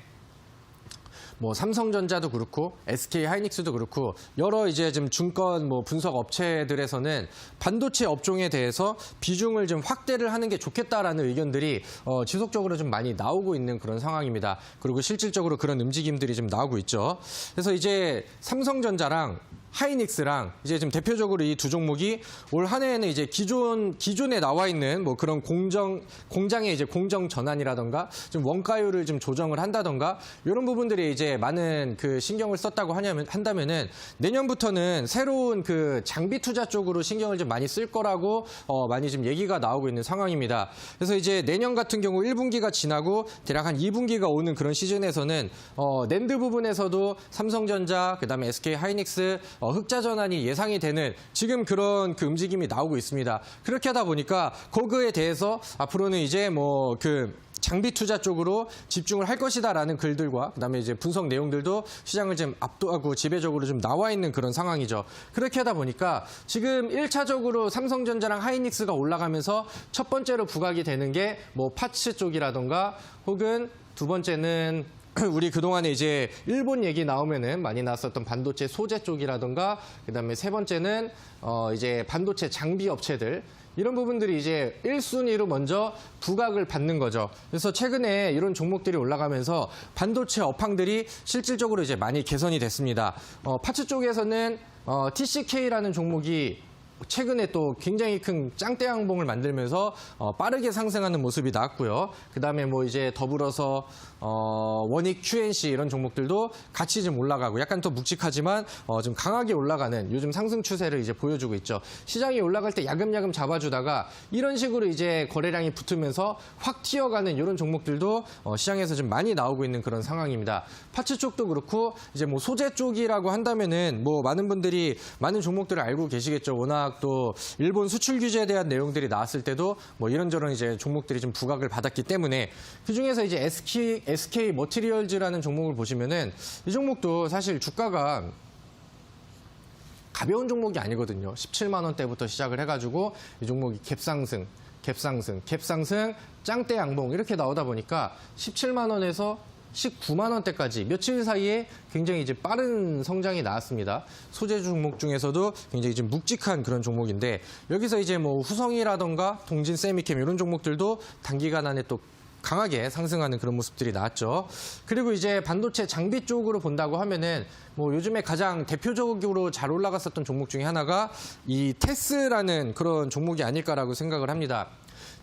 뭐 삼성전자도 그렇고 SK 하이닉스도 그렇고 여러 이제 좀 증권 뭐 분석 업체들에서는 반도체 업종에 대해서 비중을 좀 확대를 하는 게 좋겠다라는 의견들이 지속적으로 좀 많이 나오고 있는 그런 상황입니다. 그리고 실질적으로 그런 움직임들이 좀 나오고 있죠. 그래서 이제 삼성전자랑 하이닉스랑 이제 좀 대표적으로 이 두 종목이 올 한 해에는 이제 기존에 나와 있는 뭐 그런 공장의 이제 공정 전환이라던가 좀 원가율을 좀 조정을 한다던가 이런 부분들이 이제 많은 그 신경을 썼다고 한다면은 내년부터는 새로운 그 장비 투자 쪽으로 신경을 좀 많이 쓸 거라고 많이 좀 얘기가 나오고 있는 상황입니다. 그래서 이제 내년 같은 경우 1분기가 지나고 대략 한 2분기가 오는 그런 시즌에서는 낸드 부분에서도 삼성전자 그다음에 SK 하이닉스 흑자 전환이 예상이 되는 지금 그런 그 움직임이 나오고 있습니다. 그렇게 하다 보니까 거기에 대해서 앞으로는 이제 뭐 그 장비 투자 쪽으로 집중을 할 것이다라는 글들과 그다음에 이제 분석 내용들도 시장을 좀 압도하고 지배적으로 좀 나와 있는 그런 상황이죠. 그렇게 하다 보니까 지금 1차적으로 삼성전자랑 하이닉스가 올라가면서 첫 번째로 부각이 되는 게 뭐 파츠 쪽이라던가 혹은 두 번째는 우리 그동안에 이제 일본 얘기 나오면은 많이 나왔었던 반도체 소재 쪽이라던가 그다음에 세 번째는 이제 반도체 장비 업체들 이런 부분들이 이제 1순위로 먼저 부각을 받는 거죠. 그래서 최근에 이런 종목들이 올라가면서 반도체 업황들이 실질적으로 이제 많이 개선이 됐습니다. 파츠 쪽에서는 TCK라는 종목이 최근에 또 굉장히 큰 짱대 양봉을 만들면서 빠르게 상승하는 모습이 나왔고요. 그다음에 뭐 이제 더불어서 원익 QNC 이런 종목들도 같이 좀 올라가고 약간 더 묵직하지만 좀 강하게 올라가는 요즘 상승 추세를 이제 보여주고 있죠. 시장이 올라갈 때 야금야금 잡아주다가 이런 식으로 이제 거래량이 붙으면서 확 튀어가는 이런 종목들도 시장에서 좀 많이 나오고 있는 그런 상황입니다. 파츠 쪽도 그렇고 이제 뭐 소재 쪽이라고 한다면은 뭐 많은 분들이 많은 종목들을 알고 계시겠죠. 워낙 또 일본 수출 규제에 대한 내용들이 나왔을 때도 뭐 이런저런 이제 종목들이 좀 부각을 받았기 때문에 그 중에서 이제 SK 머티리얼즈라는 종목을 보시면은 이 종목도 사실 주가가 가벼운 종목이 아니거든요. 17만 원대부터 시작을 해가지고 이 종목이 갭상승. 갭상승, 갭상승, 짱대 양봉 이렇게 나오다 보니까 17만 원에서 19만 원대까지 며칠 사이에 굉장히 이제 빠른 성장이 나왔습니다. 소재 종목 중에서도 굉장히 좀 묵직한 그런 종목인데 여기서 이제 뭐 후성이라던가 동진 세미캠 이런 종목들도 단기간 안에 또 강하게 상승하는 그런 모습들이 나왔죠. 그리고 이제 반도체 장비 쪽으로 본다고 하면은 뭐 요즘에 가장 대표적으로 잘 올라갔었던 종목 중에 하나가 이 테스라는 그런 종목이 아닐까라고 생각을 합니다.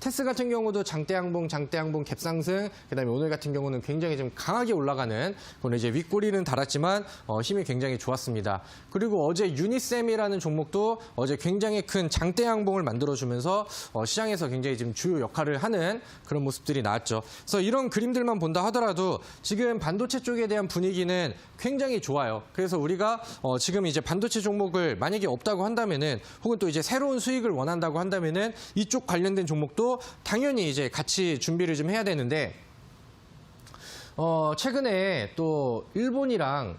테스 같은 경우도 장대양봉, 갭상승, 그다음에 오늘 같은 경우는 굉장히 좀 강하게 올라가는, 그건 이제 윗꼬리는 달았지만 힘이 굉장히 좋았습니다. 그리고 어제 유니셈이라는 종목도 어제 굉장히 큰 장대양봉을 만들어주면서 시장에서 굉장히 지금 주요 역할을 하는 그런 모습들이 나왔죠. 그래서 이런 그림들만 본다 하더라도 지금 반도체 쪽에 대한 분위기는 굉장히 좋아요. 그래서 우리가 지금 이제 반도체 종목을 만약에 없다고 한다면은, 혹은 또 이제 새로운 수익을 원한다고 한다면은 이쪽 관련된 종목도 당연히 이제 같이 준비를 좀 해야 되는데, 최근에 또 일본이랑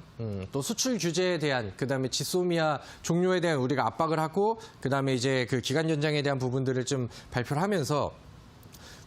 또 수출 규제에 대한, 그다음에 지소미아 종료에 대한 우리가 압박을 하고, 그다음에 이제 그 기간 연장에 대한 부분들을 좀 발표를 하면서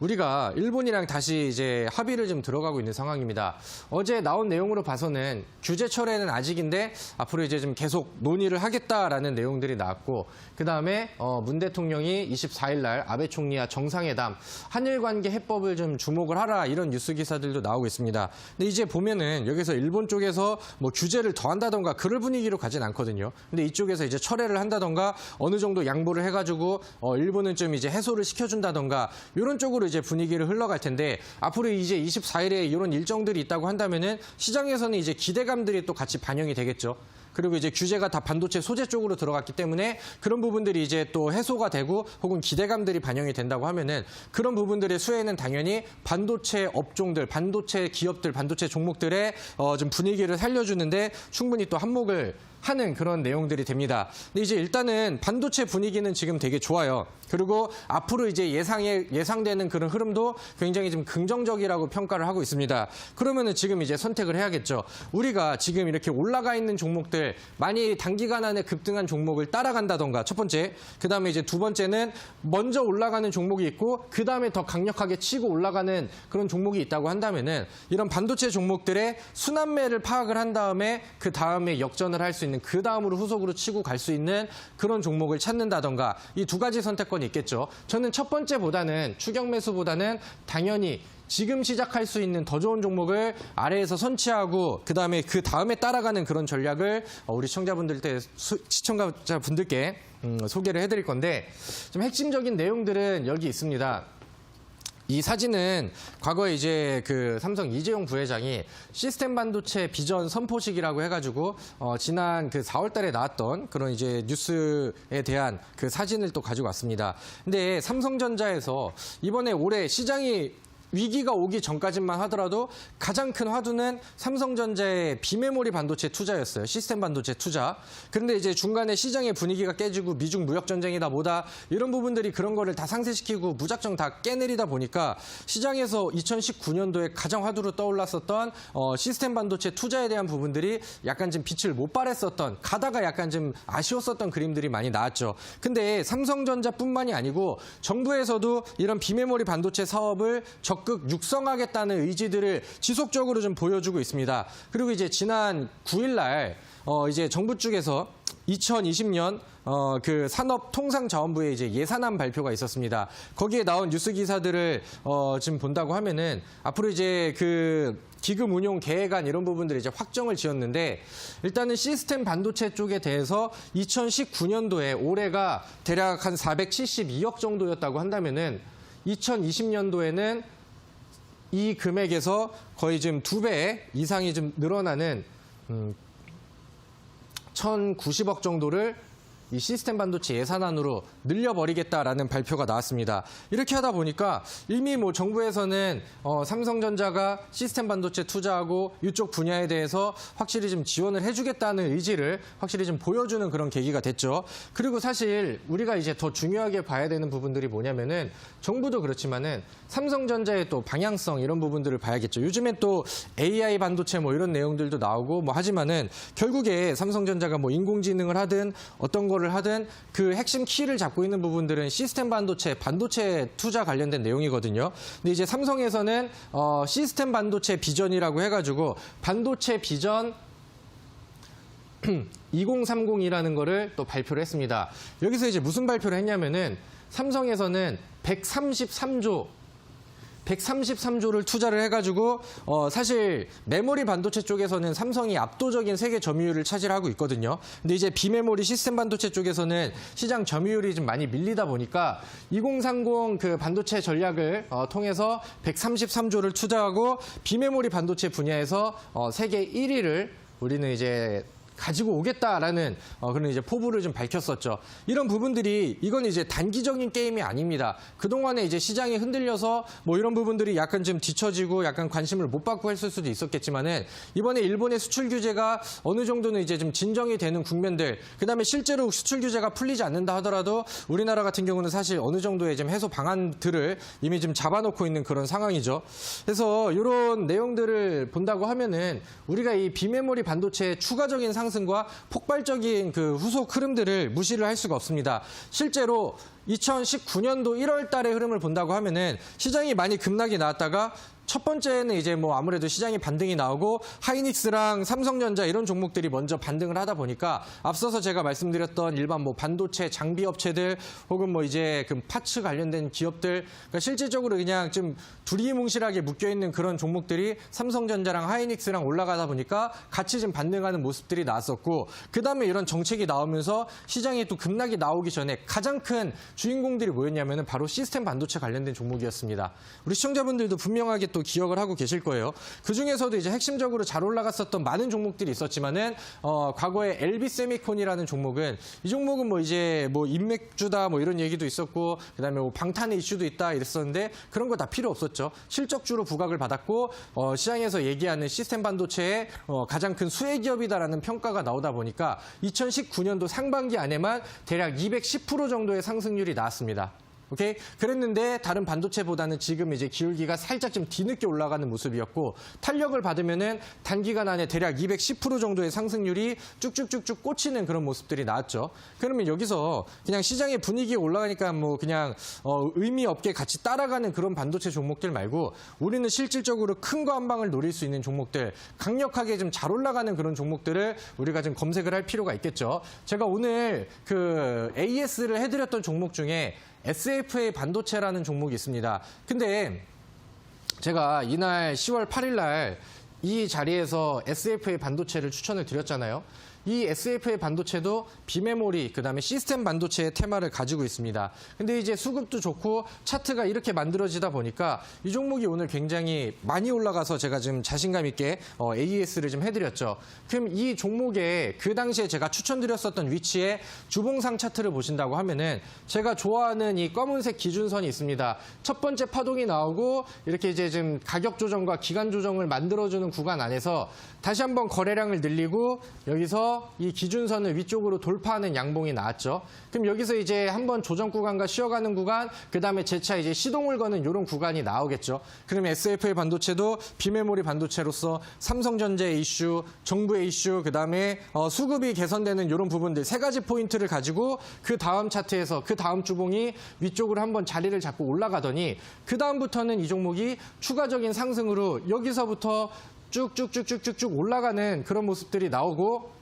우리가 일본이랑 다시 이제 합의를 좀 들어가고 있는 상황입니다. 어제 나온 내용으로 봐서는 규제 철회는 아직인데 앞으로 이제 좀 계속 논의를 하겠다라는 내용들이 나왔고, 그다음에 문 대통령이 24일 날 아베 총리와 정상회담, 한일 관계 해법을 좀 주목을 하라, 이런 뉴스 기사들도 나오고 있습니다. 근데 이제 보면은 여기서 일본 쪽에서 뭐 규제를 더한다던가 그럴 분위기로 가진 않거든요. 근데 이쪽에서 이제 철회를 한다던가 어느 정도 양보를 해가지고 일본은 좀 이제 해소를 시켜준다던가 이런 쪽으로 이제 분위기를 흘러갈 텐데, 앞으로 이제 24일에 이런 일정들이 있다고 한다면은 시장에서는 이제 기대감들이 또 같이 반영이 되겠죠. 그리고 이제 규제가 다 반도체 소재 쪽으로 들어갔기 때문에 그런 부분들이 이제 또 해소가 되고 혹은 기대감들이 반영이 된다고 하면은 그런 부분들의 수혜는 당연히 반도체 업종들, 반도체 기업들, 반도체 종목들의 좀 분위기를 살려주는데 충분히 또 한몫을 하는 그런 내용들이 됩니다. 근데 이제 일단은 반도체 분위기는 지금 되게 좋아요. 그리고 앞으로 이제 예상되는 그런 흐름도 굉장히 좀 긍정적이라고 평가를 하고 있습니다. 그러면은 지금 이제 선택을 해야겠죠. 우리가 지금 이렇게 올라가 있는 종목들, 많이 단기간 안에 급등한 종목을 따라간다던가, 첫 번째. 그 다음에 이제 두 번째는 먼저 올라가는 종목이 있고, 그 다음에 더 강력하게 치고 올라가는 그런 종목이 있다고 한다면은 이런 반도체 종목들의 순환매를 파악을 한 다음에 그 다음에 역전을 할 수 있는, 그 다음으로 후속으로 치고 갈 수 있는 그런 종목을 찾는다던가, 이 두 가지 선택권이 있겠죠. 저는 첫 번째보다는, 추격 매수보다는 당연히 지금 시작할 수 있는 더 좋은 종목을 아래에서 선취하고 그 다음에 따라가는 그런 전략을 우리 시청자분들께 소개를 해드릴 건데, 좀 핵심적인 내용들은 여기 있습니다. 이 사진은 과거에 이제 그 삼성 이재용 부회장이 시스템 반도체 비전 선포식이라고 해가지고 지난 그 4월 달에 나왔던 그런 이제 뉴스에 대한 그 사진을 또 가지고 왔습니다. 근데 삼성전자에서 이번에 올해 시장이 위기가 오기 전까지만 하더라도 가장 큰 화두는 삼성전자의 비메모리 반도체 투자였어요. 시스템 반도체 투자. 그런데 이제 중간에 시장의 분위기가 깨지고 미중 무역 전쟁이다 뭐다 이런 부분들이 그런 거를 다 상쇄시키고 무작정 다 깨내리다 보니까 시장에서 2019년도에 가장 화두로 떠올랐었던 시스템 반도체 투자에 대한 부분들이 약간 좀 빛을 못 발했었던, 가다가 약간 좀 아쉬웠었던 그림들이 많이 나왔죠. 근데 삼성전자뿐만이 아니고 정부에서도 이런 비메모리 반도체 사업을 적극 육성하겠다는 의지들을 지속적으로 좀 보여주고 있습니다. 그리고 이제 지난 9일 날 이제 정부 쪽에서 2020년 그 산업통상자원부의 이제 예산안 발표가 있었습니다. 거기에 나온 뉴스 기사들을 지금 본다고 하면은 앞으로 이제 그 기금 운용 계획안 이런 부분들이 이제 확정을 지었는데, 일단은 시스템 반도체 쪽에 대해서 2019년도에 올해가 대략 한 472억 정도였다고 한다면은 2020년도에는 이 금액에서 거의 지금 2배 이상이 좀 늘어나는 1,090억 정도를 이 시스템 반도체 예산안으로 늘려버리겠다라는 발표가 나왔습니다. 이렇게 하다 보니까 이미 뭐 정부에서는 삼성전자가 시스템 반도체 투자하고 이쪽 분야에 대해서 확실히 좀 지원을 해주겠다는 의지를 확실히 좀 보여주는 그런 계기가 됐죠. 그리고 사실 우리가 이제 더 중요하게 봐야 되는 부분들이 뭐냐면은, 정부도 그렇지만은 삼성전자의 또 방향성 이런 부분들을 봐야겠죠. 요즘엔 또 AI 반도체 뭐 이런 내용들도 나오고 뭐 하지만은 결국에 삼성전자가 뭐 인공지능을 하든 어떤 거를 하든 그 핵심 키를 잡고 있는 부분들은 시스템 반도체 투자 관련된 내용이거든요. 근데 이제 삼성에서는 시스템 반도체 비전이라고 해가지고 반도체 비전 2030이라는 거를 또 발표를 했습니다. 여기서 이제 무슨 발표를 했냐면은 삼성에서는 133조를 투자를 해가지고 사실 메모리 반도체 쪽에서는 삼성이 압도적인 세계 점유율을 차지하고 있거든요. 근데 이제 비메모리 시스템 반도체 쪽에서는 시장 점유율이 좀 많이 밀리다 보니까 2030 그 반도체 전략을 통해서 133조를 투자하고 비메모리 반도체 분야에서 세계 1위를 우리는 이제 가지고 오겠다라는 그런 이제 포부를 좀 밝혔었죠. 이런 부분들이 이건 이제 단기적인 게임이 아닙니다. 그동안에 이제 시장이 흔들려서 뭐 이런 부분들이 약간 좀 뒤처지고 약간 관심을 못 받고 했을 수도 있었겠지만은 이번에 일본의 수출 규제가 어느 정도는 이제 좀 진정이 되는 국면들, 그다음에 실제로 수출 규제가 풀리지 않는다 하더라도 우리나라 같은 경우는 사실 어느 정도의 좀 해소 방안들을 이미 좀 잡아놓고 있는 그런 상황이죠. 그래서 이런 내용들을 본다고 하면은 우리가 이 비메모리 반도체의 추가적인 상승과 폭발적인 그 후속 흐름들을 무시를 할 수가 없습니다. 실제로 2019년도 1월 달의 흐름을 본다고 하면은 시장이 많이 급락이 나왔다가 첫 번째는 이제 뭐 아무래도 시장이 반등이 나오고 하이닉스랑 삼성전자 이런 종목들이 먼저 반등을 하다 보니까 앞서서 제가 말씀드렸던 일반 뭐 반도체 장비 업체들 혹은 뭐 이제 그 파츠 관련된 기업들, 그러니까 실질적으로 그냥 좀 두리뭉실하게 묶여 있는 그런 종목들이 삼성전자랑 하이닉스랑 올라가다 보니까 같이 좀 반등하는 모습들이 나왔었고, 그 다음에 이런 정책이 나오면서 시장에 또 급락이 나오기 전에 가장 큰 주인공들이 뭐였냐면은 바로 시스템 반도체 관련된 종목이었습니다. 우리 시청자분들도 분명하게 또 기억을 하고 계실 거예요. 그 중에서도 이제 핵심적으로 잘 올라갔었던 많은 종목들이 있었지만은 과거에 LB 세미콘이라는 종목은 이 종목은 뭐 이제 뭐 인맥주다 뭐 이런 얘기도 있었고, 그다음에 뭐 방탄의 이슈도 있다 이랬었는데 그런 거 다 필요 없었죠. 실적주로 부각을 받았고 시장에서 얘기하는 시스템 반도체의 가장 큰 수혜 기업이다라는 평가가 나오다 보니까 2019년도 상반기 안에만 대략 210% 정도의 상승률이 나왔습니다. 오케이? 그랬는데 다른 반도체보다는 지금 이제 기울기가 살짝 좀 뒤늦게 올라가는 모습이었고, 탄력을 받으면은 단기간 안에 대략 210% 정도의 상승률이 쭉쭉쭉쭉 꽂히는 그런 모습들이 나왔죠. 그러면 여기서 그냥 시장의 분위기가 올라가니까 뭐 그냥 의미 없게 같이 따라가는 그런 반도체 종목들 말고 우리는 실질적으로 큰 거 한 방을 노릴 수 있는 종목들, 강력하게 좀 잘 올라가는 그런 종목들을 우리가 좀 검색을 할 필요가 있겠죠. 제가 오늘 그 AS를 해드렸던 종목 중에 SFA 반도체라는 종목이 있습니다. 근데 제가 이날 10월 8일 날 이 자리에서 SFA 반도체를 추천을 드렸잖아요. 이 SFA 반도체도 비메모리, 그다음에 시스템 반도체의 테마를 가지고 있습니다. 근데 이제 수급도 좋고 차트가 이렇게 만들어지다 보니까 이 종목이 오늘 굉장히 많이 올라가서 제가 좀 자신감 있게 AES를 좀 해드렸죠. 그럼 이 종목에 그 당시에 제가 추천드렸었던 위치에 주봉상 차트를 보신다고 하면은 제가 좋아하는 이 검은색 기준선이 있습니다. 첫 번째 파동이 나오고 이렇게 이제 좀 가격 조정과 기간 조정을 만들어주는 구간 안에서 다시 한번 거래량을 늘리고 여기서 이 기준선을 위쪽으로 돌파하는 양봉이 나왔죠. 그럼 여기서 이제 한번 조정 구간과 쉬어가는 구간, 그 다음에 재차 이제 시동을 거는 이런 구간이 나오겠죠. 그럼 SFA 반도체도 비메모리 반도체로서 삼성전자의 이슈, 정부의 이슈, 그 다음에 수급이 개선되는 이런 부분들 세 가지 포인트를 가지고 그 다음 차트에서 그 다음 주봉이 위쪽으로 한번 자리를 잡고 올라가더니 그 다음부터는 이 종목이 추가적인 상승으로 여기서부터 쭉쭉쭉쭉쭉 올라가는 그런 모습들이 나오고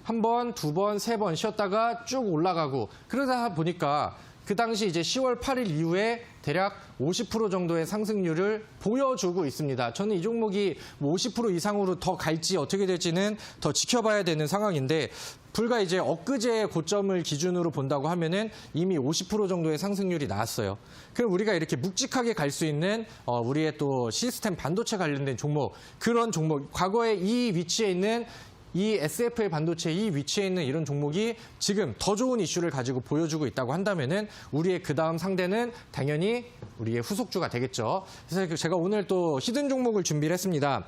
한 번, 두 번, 세 번 쉬었다가 쭉 올라가고, 그러다 보니까 그 당시 이제 10월 8일 이후에 대략 50% 정도의 상승률을 보여주고 있습니다. 저는 이 종목이 50% 이상으로 더 갈지 어떻게 될지는 더 지켜봐야 되는 상황인데, 불과 이제 엊그제의 고점을 기준으로 본다고 하면은 이미 50% 정도의 상승률이 나왔어요. 그럼 우리가 이렇게 묵직하게 갈 수 있는 우리의 또 시스템 반도체 관련된 종목, 그런 종목, 과거에 이 위치에 있는 이 SFA 반도체 이 위치에 있는 이런 종목이 지금 더 좋은 이슈를 가지고 보여주고 있다고 한다면은 우리의 그 다음 상대는 당연히 우리의 후속주가 되겠죠. 그래서 제가 오늘 또 히든 종목을 준비를 했습니다.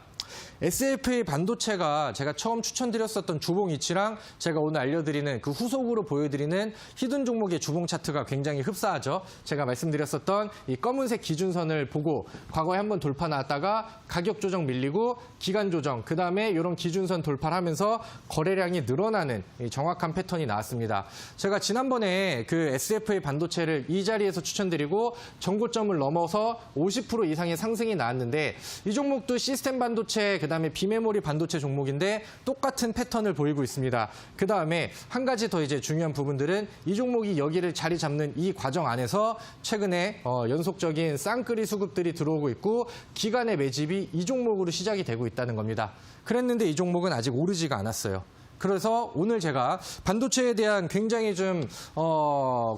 SFA 반도체가 제가 처음 추천드렸었던 주봉 이치랑 제가 오늘 알려드리는 그 후속으로 보여드리는 히든 종목의 주봉 차트가 굉장히 흡사하죠. 제가 말씀드렸었던 이 검은색 기준선을 보고 과거에 한번 돌파 나왔다가 가격 조정 밀리고 기간 조정, 그 다음에 이런 기준선 돌파를 하면서 거래량이 늘어나는 이 정확한 패턴이 나왔습니다. 제가 지난번에 그 SFA 반도체를 이 자리에서 추천드리고 정고점을 넘어서 50% 이상의 상승이 나왔는데 이 종목도 시스템 반도체, 그다음에 비메모리 반도체 종목인데 똑같은 패턴을 보이고 있습니다. 그다음에 한 가지 더 이제 중요한 부분들은 이 종목이 여기를 자리 잡는 이 과정 안에서 최근에 연속적인 쌍끌이 수급들이 들어오고 있고 기간의 매집이 이 종목으로 시작이 되고 있다는 겁니다. 그랬는데 이 종목은 아직 오르지가 않았어요. 그래서 오늘 제가 반도체에 대한 굉장히 좀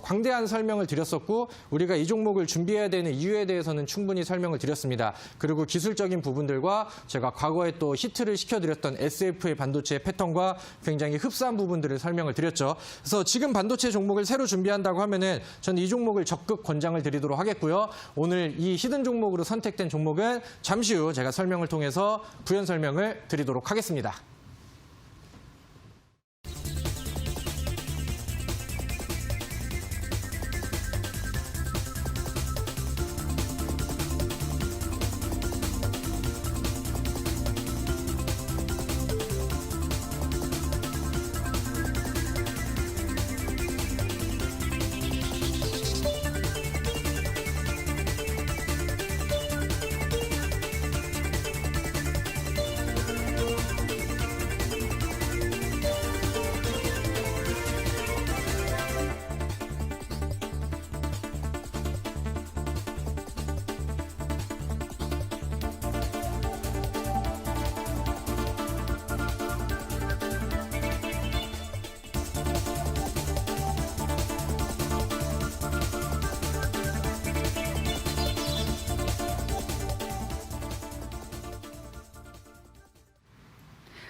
광대한 설명을 드렸었고 우리가 이 종목을 준비해야 되는 이유에 대해서는 충분히 설명을 드렸습니다. 그리고 기술적인 부분들과 제가 과거에 또 히트를 시켜드렸던 SF의 반도체의 패턴과 굉장히 흡사한 부분들을 설명을 드렸죠. 그래서 지금 반도체 종목을 새로 준비한다고 하면은 저는 이 종목을 적극 권장을 드리도록 하겠고요. 오늘 이 히든 종목으로 선택된 종목은 잠시 후 제가 설명을 통해서 부연 설명을 드리도록 하겠습니다.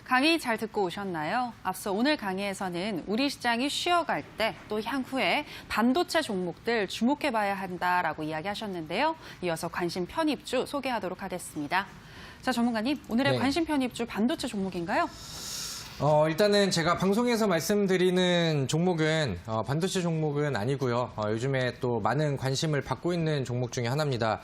강의 잘 듣고 오셨나요? 앞서 오늘 강의에서는 우리 시장이 쉬어갈 때 또 향후에 반도체 종목들 주목해봐야 한다라고 이야기하셨는데요. 이어서 관심 편입주 소개하도록 하겠습니다. 자, 전문가님, 오늘의 네. 관심 편입주 반도체 종목인가요? 일단은 제가 방송에서 말씀드리는 종목은 반도체 종목은 아니고요. 요즘에 또 많은 관심을 받고 있는 종목 중에 하나입니다.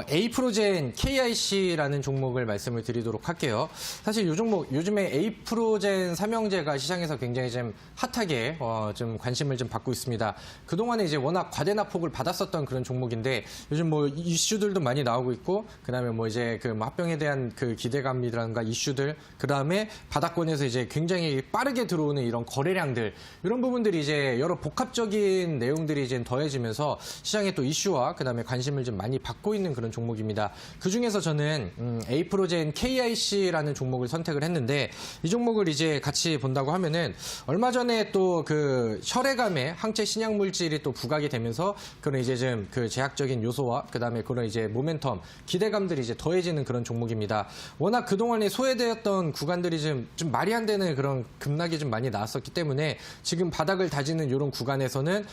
에이프로젠 KIC라는 종목을 말씀을 드리도록 할게요. 사실 이 종목 요즘에 에이프로젠 삼형제가 시장에서 굉장히 좀 핫하게 좀 관심을 좀 받고 있습니다. 그동안에 이제 워낙 과대납폭을 받았었던 그런 종목인데 요즘 뭐 이슈들도 많이 나오고 있고 그다음에 뭐 이제 그 합병에 대한 그 기대감이라든가 이슈들, 그다음에 바닥권에서 이제 굉장히 빠르게 들어오는 이런 거래량들, 이런 부분들이 이제 여러 복합적인 내용들이 이제 더해지면서 시장에 또 이슈와 그다음에 관심을 좀 많이 받고 있는 그런 종목입니다. 그 중에서 저는 에이프로젠 KIC라는 종목을 선택을 했는데 이 종목을 이제 같이 본다고 하면은 얼마 전에 또 그 혈액암에 항체 신약 물질이 또 부각이 되면서 그런 이제 좀 그 제약적인 요소와 그다음에 그런 이제 모멘텀, 기대감들이 이제 더해지는 그런 종목입니다. 워낙 그동안에 소외되었던 구간들이 좀 말이 안 되는 그런 급락이 좀 많이 나왔었기 때문에 지금 바닥을 다지는 이런 구간에서는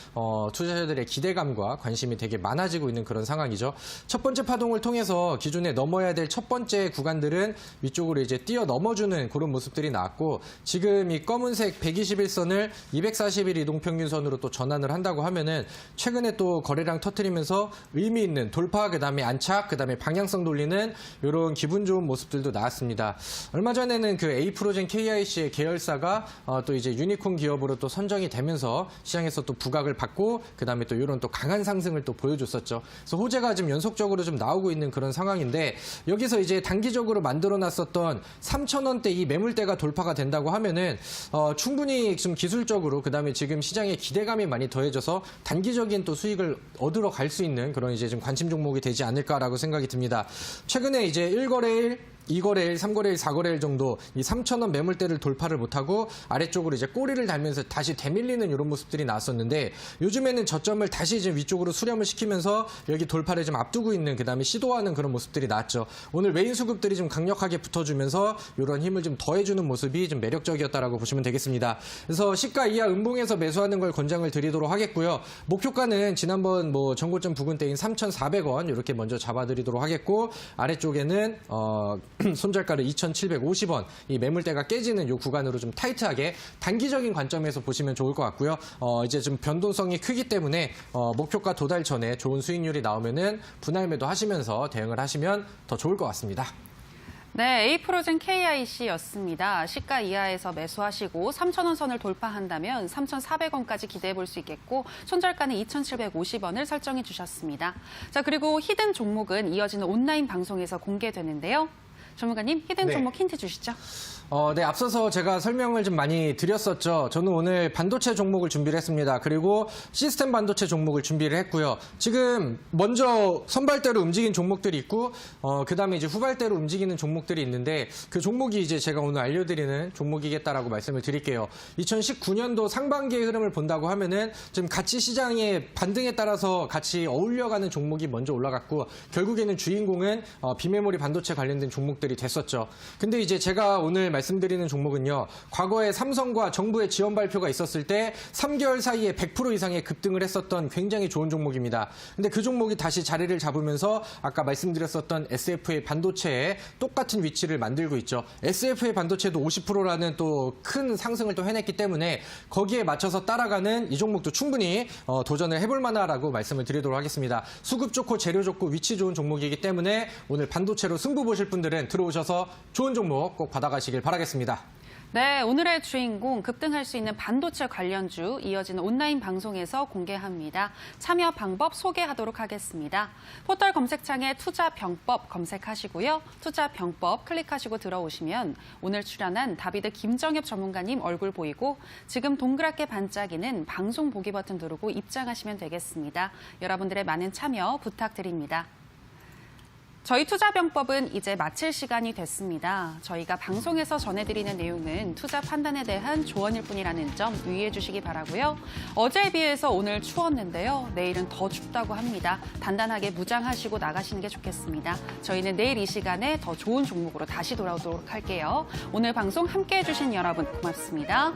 투자자들의 기대감과 관심이 되게 많아지고 있는 그런 상황이죠. 첫 번째 파동을 통해서 기존에 넘어야 될 첫 번째 구간들은 위쪽으로 이제 뛰어 넘어주는 그런 모습들이 나왔고, 지금 이 검은색 121선을 240일 이동평균선으로 또 전환을 한다고 하면은 최근에 또 거래량 터트리면서 의미 있는 돌파, 그다음에 안착, 그다음에 방향성 돌리는 이런 기분 좋은 모습들도 나왔습니다. 얼마 전에는 그 에이프로젠 KIC의 계열사가 또 이제 유니콘 기업으로 또 선정이 되면서 시장에서 또 부각을 받고 그다음에 또 이런 또 강한 상승을 또 보여줬었죠. 그래서 호재가 좀 연속적으로 좀 나오고 있는 그런 상황인데, 여기서 이제 단기적으로 만들어놨었던 3,000원대 이 매물대가 돌파가 된다고 하면은 충분히 좀 기술적으로 그다음에 지금 시장에 기대감이 많이 더해져서 단기적인 또 수익을 얻으러 갈 수 있는 그런 이제 좀 관심 종목이 되지 않을까라고 생각이 듭니다. 최근에 이제 1거래일 2거래일, 3거래일, 4거래일 정도 이 3,000원 매물대를 돌파를 못하고 아래쪽으로 이제 꼬리를 달면서 다시 되밀리는 이런 모습들이 나왔었는데 요즘에는 저점을 다시 이제 위쪽으로 수렴을 시키면서 여기 돌파를 좀 앞두고 있는 그다음에 시도하는 그런 모습들이 나왔죠. 오늘 메인 수급들이 좀 강력하게 붙어주면서 이런 힘을 좀 더해주는 모습이 좀 매력적이었다라고 보시면 되겠습니다. 그래서 시가 이하 음봉에서 매수하는 걸 권장을 드리도록 하겠고요. 목표가는 지난번 뭐 전고점 부근대인 3,400원 이렇게 먼저 잡아드리도록 하겠고 아래쪽에는 손절가를 2,750원, 이 매물대가 깨지는 이 구간으로 좀 타이트하게 단기적인 관점에서 보시면 좋을 것 같고요. 이제 좀 변동성이 크기 때문에 목표가 도달 전에 좋은 수익률이 나오면은 분할 매도 하시면서 대응을 하시면 더 좋을 것 같습니다. 네, 에이프로젠 KIC였습니다. 시가 이하에서 매수하시고 3,000원 선을 돌파한다면 3,400원까지 기대해 볼 수 있겠고 손절가는 2,750원을 설정해 주셨습니다. 자, 그리고 히든 종목은 이어지는 온라인 방송에서 공개되는데요. 전문가님, 히든 네. 종목 힌트 주시죠. 네, 앞서서 제가 설명을 좀 많이 드렸었죠. 저는 오늘 반도체 종목을 준비를 했습니다. 그리고 시스템 반도체 종목을 준비를 했고요. 지금 먼저 선발대로 움직인 종목들이 있고, 그다음에 이제 후발대로 움직이는 종목들이 있는데 그 종목이 이제 제가 오늘 알려드리는 종목이겠다라고 말씀을 드릴게요. 2019년도 상반기의 흐름을 본다고 하면은 지금 가치 시장의 반등에 따라서 같이 어울려가는 종목이 먼저 올라갔고 결국에는 주인공은 비메모리 반도체 관련된 종목들이 됐었죠. 근데 이제 제가 오늘 말씀드리는 종목은요. 과거에 삼성과 정부의 지원 발표가 있었을 때 3개월 사이에 100% 이상의 급등을 했었던 굉장히 좋은 종목입니다. 근데 그 종목이 다시 자리를 잡으면서 아까 말씀드렸었던 SFA 반도체에 똑같은 위치를 만들고 있죠. SFA 반도체도 50%라는 또 큰 상승을 또 해냈기 때문에 거기에 맞춰서 따라가는 이 종목도 충분히 도전을 해볼 만하다고 말씀을 드리도록 하겠습니다. 수급 좋고 재료 좋고 위치 좋은 종목이기 때문에 오늘 반도체로 승부 보실 분들은 들어오셔서 좋은 종목 꼭 받아가시길 바라겠습니다. 네, 오늘의 주인공 급등할 수 있는 반도체 관련주 이어지는 온라인 방송에서 공개합니다. 참여 방법 소개하도록 하겠습니다. 포털 검색창에 투자병법 검색하시고요. 투자병법 클릭하시고 들어오시면 오늘 출연한 다비드 김정엽 전문가님 얼굴 보이고 지금 동그랗게 반짝이는 방송 보기 버튼 누르고 입장하시면 되겠습니다. 여러분들의 많은 참여 부탁드립니다. 저희 투자병법은 이제 마칠 시간이 됐습니다. 저희가 방송에서 전해드리는 내용은 투자 판단에 대한 조언일 뿐이라는 점 유의해 주시기 바라고요. 어제에 비해서 오늘 추웠는데요. 내일은 더 춥다고 합니다. 단단하게 무장하시고 나가시는 게 좋겠습니다. 저희는 내일 이 시간에 더 좋은 종목으로 다시 돌아오도록 할게요. 오늘 방송 함께해 주신 여러분 고맙습니다.